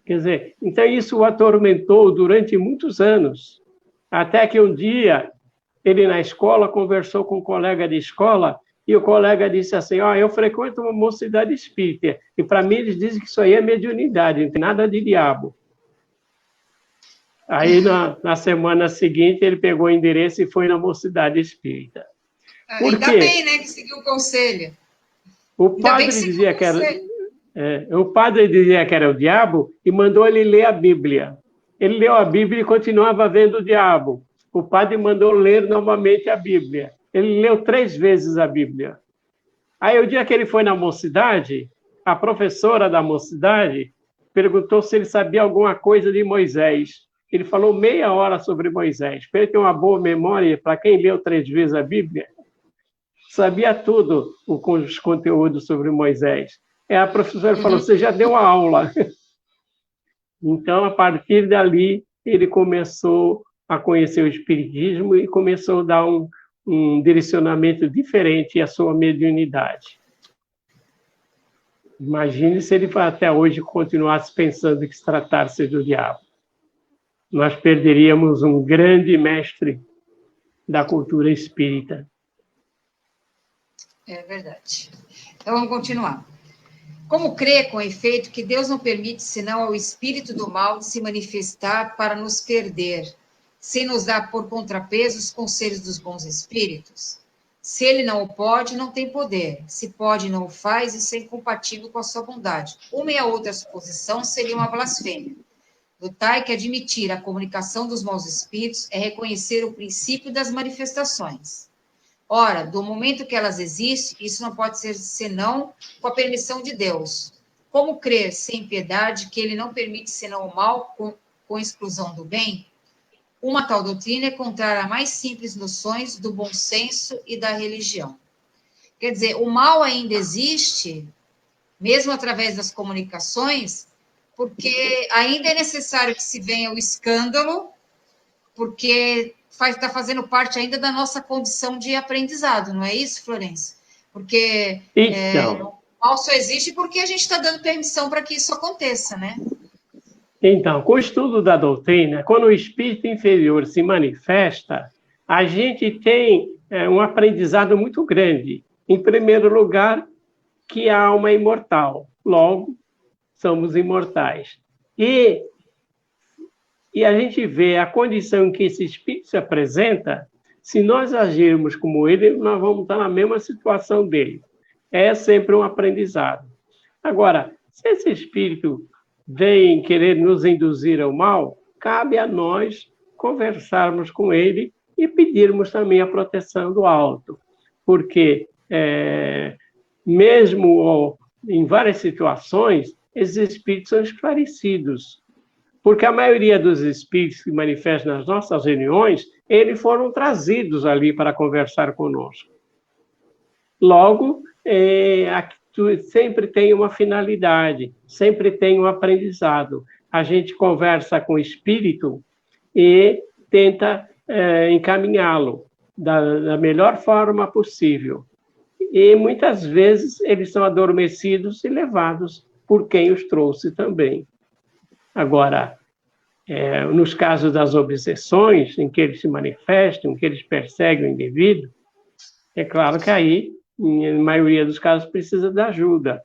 Quer dizer, então isso o atormentou durante muitos anos. Até que um dia, ele na escola conversou com um colega de escola e o colega disse assim, eu frequento uma mocidade espírita e para mim eles dizem que isso aí é mediunidade, não tem nada de diabo. Aí, na semana seguinte, ele pegou o endereço e foi na mocidade espírita. Ainda bem, né, que seguiu o conselho. O padre dizia que era o diabo e mandou ele ler a Bíblia. Ele leu a Bíblia e continuava vendo o diabo. O padre mandou ler novamente a Bíblia. Ele leu 3 vezes a Bíblia. Aí, o dia que ele foi na mocidade, a professora da mocidade perguntou se ele sabia alguma coisa de Moisés. Ele falou meia hora sobre Moisés. Ele tem uma boa memória, para quem leu 3 vezes a Bíblia, sabia tudo os conteúdos sobre Moisés. A professora falou, você já deu a aula. Então, a partir dali, ele começou a conhecer o Espiritismo e começou a dar um direcionamento diferente à sua mediunidade. Imagine se ele até hoje continuasse pensando que se tratasse do diabo. Nós perderíamos um grande mestre da cultura espírita. É verdade. Então, vamos continuar. Como crê, com efeito, que Deus não permite senão ao espírito do mal se manifestar para nos perder, sem nos dar por contrapeso os conselhos dos bons espíritos? Se ele não o pode, não tem poder. Se pode, não o faz, isso é incompatível com a sua bondade. Uma e a outra suposição seria uma blasfêmia. Notai que admitir a comunicação dos maus espíritos é reconhecer o princípio das manifestações. Ora, do momento que elas existem, isso não pode ser senão com a permissão de Deus. Como crer sem piedade que ele não permite senão o mal com exclusão do bem? Uma tal doutrina é contrária às mais simples noções do bom senso e da religião. Quer dizer, o mal ainda existe, mesmo através das comunicações, porque ainda é necessário que se venha o escândalo, porque está fazendo parte ainda da nossa condição de aprendizado, não é isso, Florencio? Porque Então, o mal só existe porque a gente está dando permissão para que isso aconteça, né? Então, com o estudo da doutrina, quando o espírito inferior se manifesta, a gente tem um aprendizado muito grande. Em primeiro lugar, que a alma é imortal. Logo, somos imortais. E a gente vê a condição em que esse espírito se apresenta, se nós agirmos como ele, nós vamos estar na mesma situação dele. É sempre um aprendizado. Agora, se esse espírito vem querer nos induzir ao mal, cabe a nós conversarmos com ele e pedirmos também a proteção do alto. Porque, mesmo em várias situações, esses espíritos são esclarecidos. Porque a maioria dos espíritos que manifestam nas nossas reuniões, eles foram trazidos ali para conversar conosco. Logo, sempre tem uma finalidade, sempre tem um aprendizado. A gente conversa com o espírito e tenta encaminhá-lo da melhor forma possível. E muitas vezes eles são adormecidos e levados por quem os trouxe também. Agora, nos casos das obsessões, em que eles se manifestam, em que eles perseguem o indivíduo, é claro que aí, na maioria dos casos, precisa da ajuda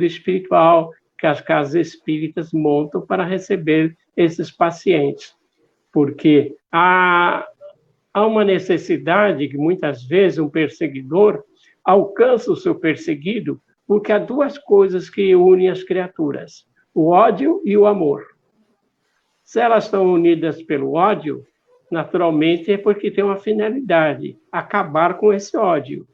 espiritual que as casas espíritas montam para receber esses pacientes. Porque há uma necessidade que, muitas vezes, um perseguidor alcança o seu perseguido porque há 2 coisas que unem as criaturas: o ódio e o amor. Se elas estão unidas pelo ódio, naturalmente é porque tem uma finalidade, acabar com esse ódio.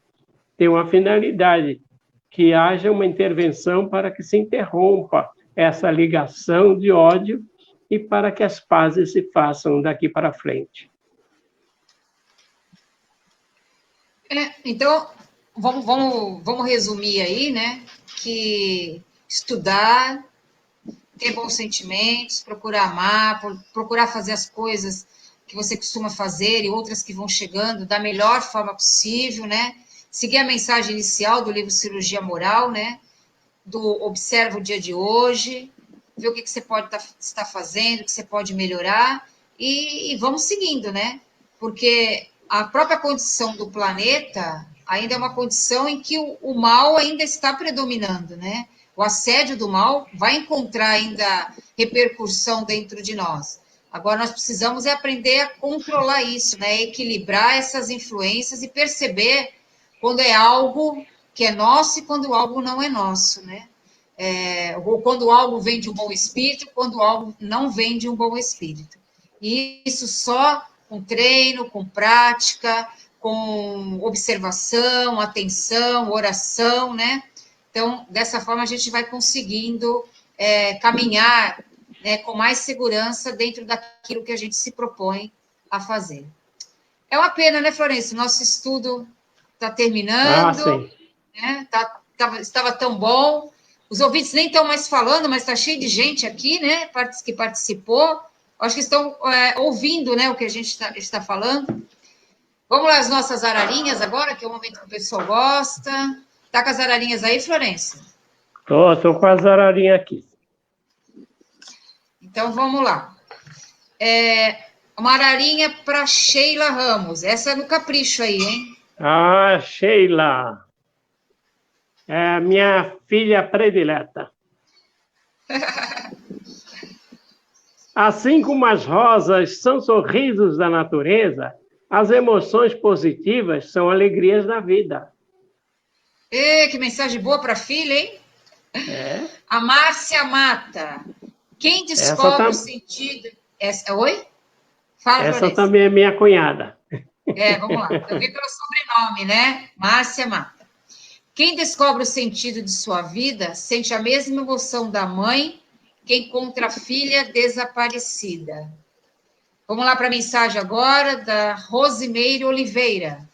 Tem uma finalidade, que haja uma intervenção para que se interrompa essa ligação de ódio e para que as pazes se façam daqui para frente. Então, vamos resumir aí, né? Que estudar, ter bons sentimentos, procurar amar, procurar fazer as coisas que você costuma fazer e outras que vão chegando da melhor forma possível, né? Seguir a mensagem inicial do livro Cirurgia Moral, né? Do observa o dia de hoje, ver o que você pode estar fazendo, o que você pode melhorar e vamos seguindo, né? Porque a própria condição do planeta ainda é uma condição em que o mal ainda está predominando, né? O assédio do mal vai encontrar ainda repercussão dentro de nós. Agora, nós precisamos aprender a controlar isso, né? Equilibrar essas influências e perceber quando é algo que é nosso e quando algo não é nosso, né? ou quando algo vem de um bom espírito, quando algo não vem de um bom espírito. E isso só com treino, com prática, com observação, atenção, oração, né? Então, dessa forma, a gente vai conseguindo caminhar, né, com mais segurança dentro daquilo que a gente se propõe a fazer. É uma pena, né, Florencio? Nosso estudo está terminando, né? Estava tão bom. Os ouvintes nem estão mais falando, mas está cheio de gente aqui, né, que participou. Acho que estão ouvindo, né, o que a gente está falando. Vamos lá, as nossas ararinhas agora, que é o momento que o pessoal gosta. Tá com as ararinhas aí, Florencio? Estou com as ararinhas aqui. Então, vamos lá. Uma ararinha para Sheila Ramos. Essa é no capricho aí, hein? Ah, Sheila. É a minha filha predileta. Assim como as rosas são sorrisos da natureza, as emoções positivas são alegrias da vida. Que mensagem boa para a filha, hein? A Márcia Mata. Quem descobre o sentido... Oi? Fala, essa Florencio. também é minha cunhada. Vamos lá. Eu vi pelo sobrenome, né? Márcia Mata. Quem descobre o sentido de sua vida sente a mesma emoção da mãe que encontra a filha desaparecida. Vamos lá para a mensagem agora da Rosimeire Oliveira.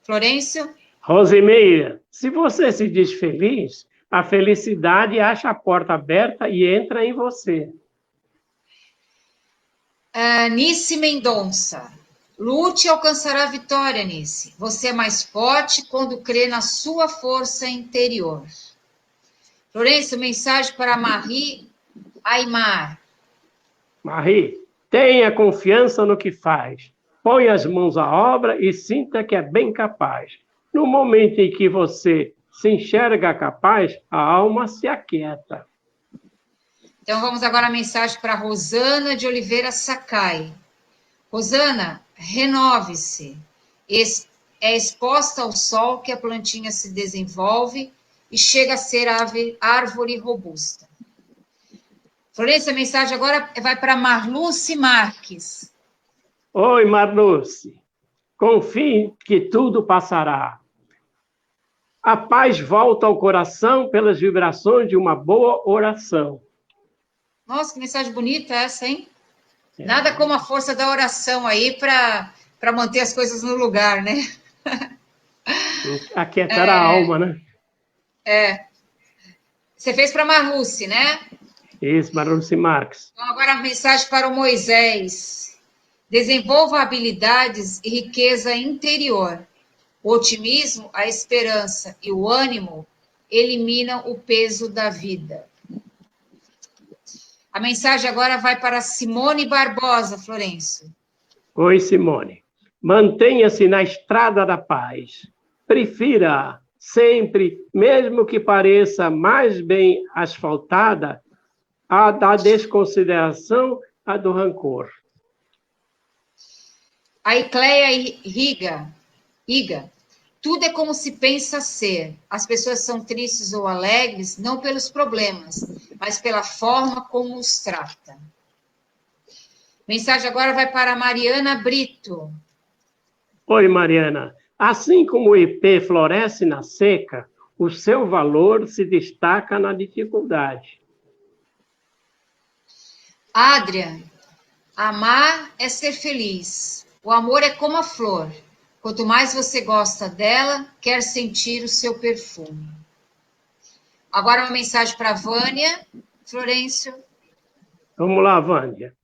Florencio? Rosimeire, se você se diz feliz, a felicidade acha a porta aberta e entra em você. Nice Mendonça. Lute e alcançará a vitória, Nice. Você é mais forte quando crê na sua força interior. Florencio, mensagem para Marie Aymar. Marie, tenha confiança no que faz. Põe as mãos à obra e sinta que é bem capaz. No momento em que você se enxerga capaz, a alma se aquieta. Então, vamos agora a mensagem para Rosana de Oliveira Sakai. Rosana, renove-se. É exposta ao sol que a plantinha se desenvolve e chega a ser árvore robusta. Florencio, a mensagem agora vai para Marluce Marques. Oi, Marluce. Confie que tudo passará. A paz volta ao coração pelas vibrações de uma boa oração. Nossa, que mensagem bonita essa, hein? Nada como a força da oração aí para manter as coisas no lugar, né? Aquietar a alma, né? Você fez para Marluce, né? Isso, Marluce Marques. Então, agora a mensagem para o Moisés. Desenvolva habilidades e riqueza interior. O otimismo, a esperança e o ânimo eliminam o peso da vida. A mensagem agora vai para Simone Barbosa, Florencio. Oi, Simone. Mantenha-se na estrada da paz. Prefira sempre, mesmo que pareça mais bem asfaltada, a da desconsideração, a do rancor. A Icleia Iga. Tudo é como se pensa ser. As pessoas são tristes ou alegres, não pelos problemas, mas pela forma como os trata. Mensagem agora vai para a Mariana Brito. Oi, Mariana. Assim como o ipê floresce na seca, o seu valor se destaca na dificuldade. Adrian, amar é ser feliz. O amor é como a flor. Quanto mais você gosta dela, quer sentir o seu perfume. Agora uma mensagem para a Vânia, Florencio. Vamos lá, Vânia.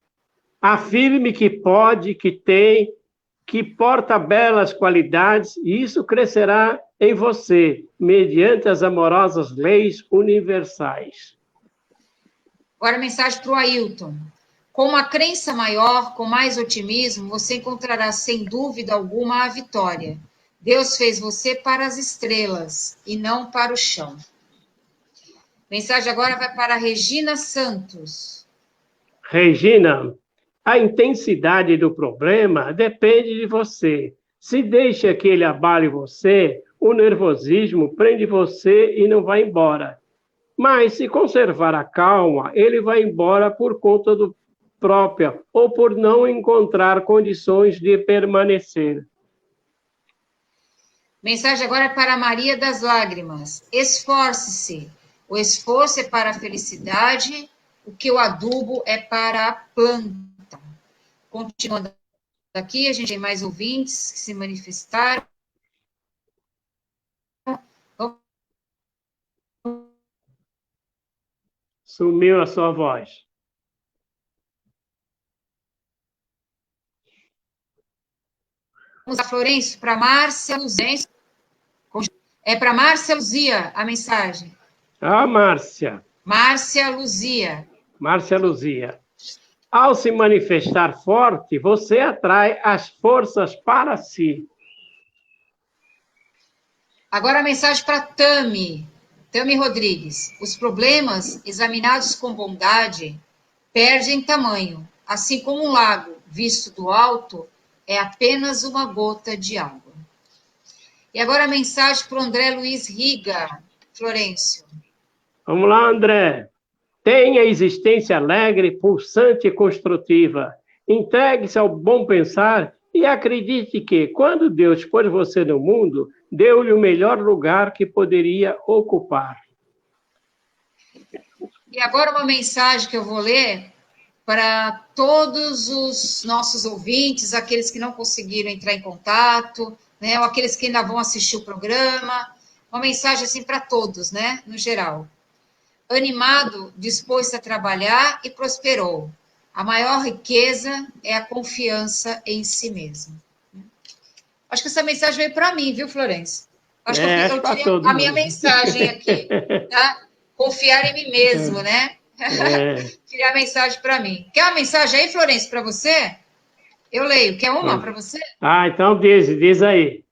Afirme que pode, que tem, que porta belas qualidades, e isso crescerá em você, mediante as amorosas leis universais. Agora a mensagem para o Ailton. Com uma crença maior, com mais otimismo, você encontrará, sem dúvida alguma, a vitória. Deus fez você para as estrelas e não para o chão. Mensagem agora vai para a Regina Santos. Regina, a intensidade do problema depende de você. Se deixa que ele abale você, o nervosismo prende você e não vai embora. Mas se conservar a calma, ele vai embora por conta própria ou por não encontrar condições de permanecer. Mensagem agora é para Maria das Lágrimas. Esforce-se. O esforço é para a felicidade, o que o adubo é para a planta. Continuando aqui, a gente tem mais ouvintes que se manifestaram. Sumiu a sua voz. Vamos a Florencio, para Márcia Luzia. É para Márcia Luzia a mensagem. Ah, Márcia. Márcia Luzia. Márcia Luzia. Ao se manifestar forte, você atrai as forças para si. Agora a mensagem para Tami Rodrigues. Os problemas, examinados com bondade, perdem tamanho. Assim como um lago, visto do alto, é apenas uma gota de água. E agora a mensagem para o André Luiz Riga, Florencio. Vamos lá, André. Tenha existência alegre, pulsante e construtiva. Entregue-se ao bom pensar e acredite que, quando Deus pôs você no mundo, deu-lhe o melhor lugar que poderia ocupar. E agora uma mensagem que eu vou ler para todos os nossos ouvintes, aqueles que não conseguiram entrar em contato, né, ou aqueles que ainda vão assistir o programa. Uma mensagem assim para todos, né, no geral. Animado, dispôs-se a trabalhar e prosperou. A maior riqueza é a confiança em si mesmo. Acho que essa mensagem veio para mim, viu, Florencio? Acho que eu tirei a minha mensagem aqui, tá? Confiar em mim mesmo, né? Tirei a mensagem para mim. Quer uma mensagem aí, Florencio, para você? Eu leio. Quer uma para você? Ah, então diz aí.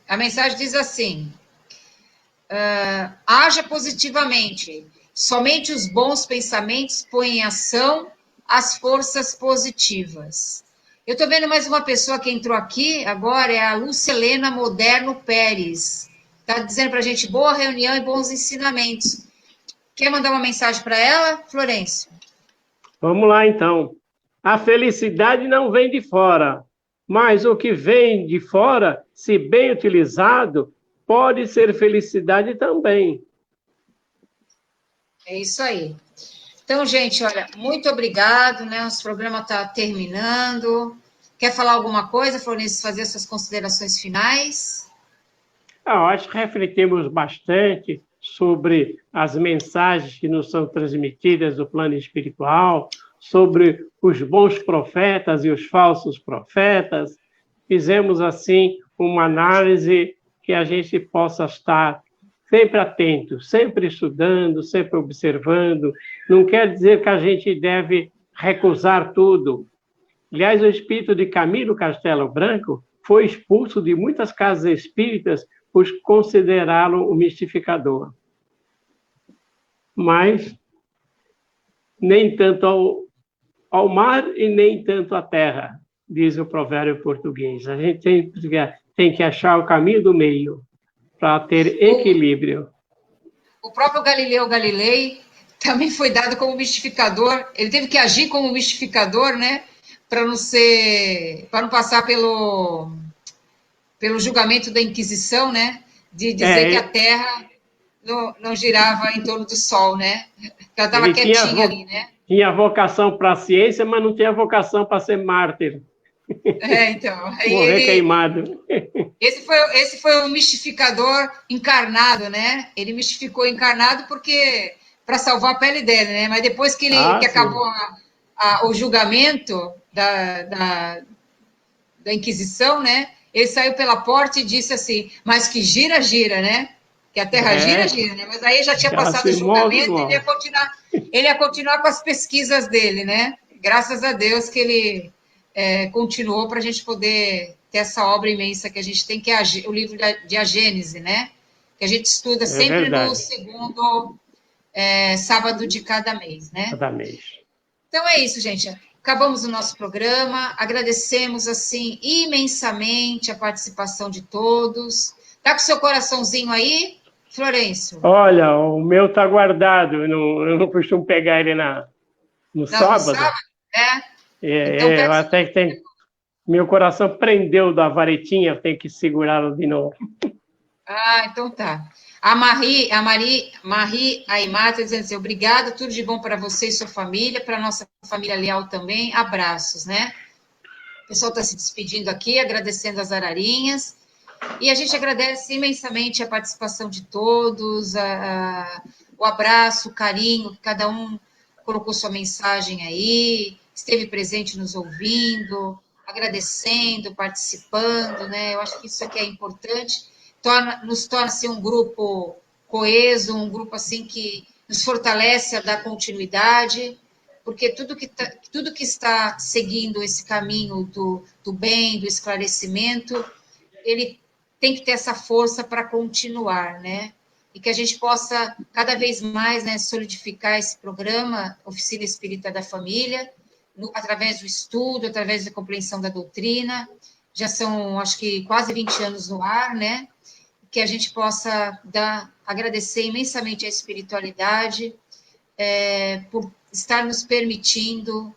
A mensagem diz assim: haja positivamente. Somente os bons pensamentos põem em ação as forças positivas. Eu estou vendo mais uma pessoa que entrou aqui agora, é a Lucelena Moderno Pérez. Está dizendo para a gente boa reunião e bons ensinamentos. Quer mandar uma mensagem para ela, Florencio? Vamos lá, então. A felicidade não vem de fora, mas o que vem de fora, se bem utilizado, pode ser felicidade também. É isso aí. Então, gente, olha, muito obrigado, né? Nosso programa está terminando. Quer falar alguma coisa, Florencio, fazer suas considerações finais? Acho que refletimos bastante sobre as mensagens que nos são transmitidas do plano espiritual, sobre os bons profetas e os falsos profetas. Fizemos, assim, uma análise que a gente possa estar sempre atento, sempre estudando, sempre observando. Não quer dizer que a gente deve recusar tudo. Aliás, o espírito de Camilo Castelo Branco foi expulso de muitas casas espíritas por considerá-lo um mistificador. Mas nem tanto ao mar e nem tanto à terra, diz o provérbio português. A gente tem que achar o caminho do meio para ter equilíbrio. O próprio Galileu Galilei também foi dado como mistificador. Ele teve que agir como mistificador, né? Para não passar pelo julgamento da Inquisição, né? De dizer que a Terra não girava em torno do Sol, né? Que ela estava quietinha ali, né? Tinha vocação para a ciência, mas não tinha vocação para ser mártir. Então. Morrer queimado. Esse foi o mistificador encarnado, né? Ele mistificou encarnado porque para salvar a pele dele, né? Mas depois que que acabou o julgamento da Inquisição, né? Ele saiu pela porta e disse assim, mas que gira, gira, né? Que a Terra gira, gira, né? Mas aí já tinha passado o julgamento e ele ia continuar com as pesquisas dele, né? Graças a Deus que ele continuou para a gente poder ter essa obra imensa que a gente tem, que é o livro de A Gênese, né? Que a gente estuda sempre no segundo sábado de cada mês, né? Cada mês. Então é isso, gente. Acabamos o nosso programa. Agradecemos, assim, imensamente a participação de todos. Tá com o seu coraçãozinho aí? Florencio? Olha, o meu está guardado, eu não costumo pegar ele no No sábado. sábado? Então, Eu até que tem. Meu coração prendeu da varetinha, tenho que segurá-lo de novo. então tá. A Marie Aymar está dizendo assim, obrigada, tudo de bom para você e sua família, para nossa família leal também, abraços, né? O pessoal está se despedindo aqui, agradecendo as ararinhas, e a gente agradece imensamente a participação de todos, o abraço, o carinho, que cada um colocou sua mensagem aí, esteve presente nos ouvindo, agradecendo, participando, né? Eu acho que isso aqui é importante, nos torna assim, um grupo coeso, um grupo assim que nos fortalece a dar continuidade, porque tudo que está seguindo esse caminho do bem, do esclarecimento, ele tem que ter essa força para continuar, né? E que a gente possa cada vez mais, né, solidificar esse programa Oficina Espírita da Família, através do estudo, através da compreensão da doutrina. Já são, acho que, quase 20 anos no ar, né? Que a gente possa agradecer imensamente a espiritualidade por estar nos permitindo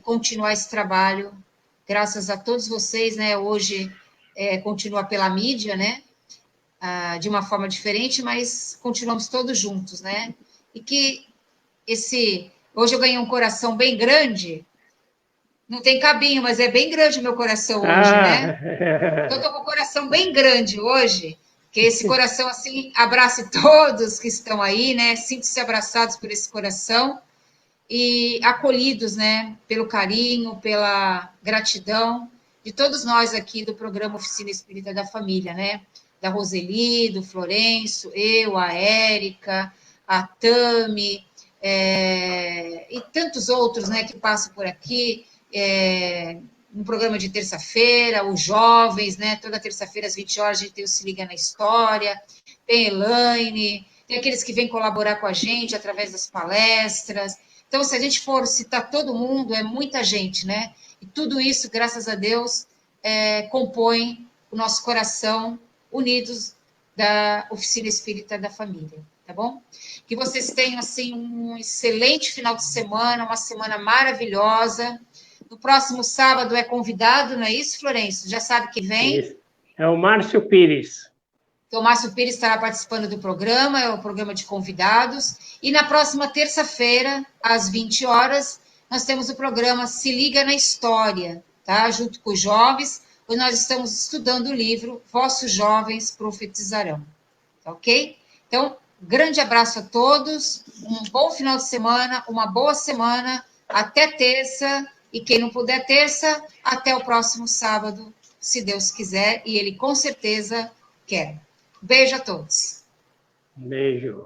continuar esse trabalho, graças a todos vocês, né? Hoje continua pela mídia, né? De uma forma diferente, mas continuamos todos juntos, né? E que hoje eu ganhei um coração bem grande, não tem cabinho, mas é bem grande o meu coração hoje, né? Então, eu estou com o coração bem grande hoje, que esse coração, assim, abrace todos que estão aí, né? Sintam-se abraçados por esse coração e acolhidos, né? Pelo carinho, pela gratidão de todos nós aqui do programa Oficina Espírita da Família, né? Da Roseli, do Florencio, eu, a Érica, a Tami, e tantos outros, né? Que passam por aqui, no programa de terça-feira, os jovens, né? Toda terça-feira, às 20 horas, a gente tem o Se Liga na História, tem Elaine, tem aqueles que vêm colaborar com a gente através das palestras. Então, se a gente for citar todo mundo, é muita gente, né? E tudo isso, graças a Deus, compõe o nosso coração, unidos da Oficina Espírita da Família, tá bom? Que vocês tenham, assim, um excelente final de semana, uma semana maravilhosa. No próximo sábado é convidado, não é isso, Florencio? Já sabe que vem? Isso. É o Márcio Pires. Então, o Márcio Pires estará participando do programa, é o programa de convidados. E na próxima terça-feira, às 20 horas, nós temos o programa Se Liga na História, tá? Junto com os jovens, onde nós estamos estudando o livro Vossos Jovens Profetizarão. Tá ok? Então, grande abraço a todos, um bom final de semana, uma boa semana, até terça, e quem não puder terça, até o próximo sábado, se Deus quiser, e Ele com certeza quer. Beijo a todos. Beijo.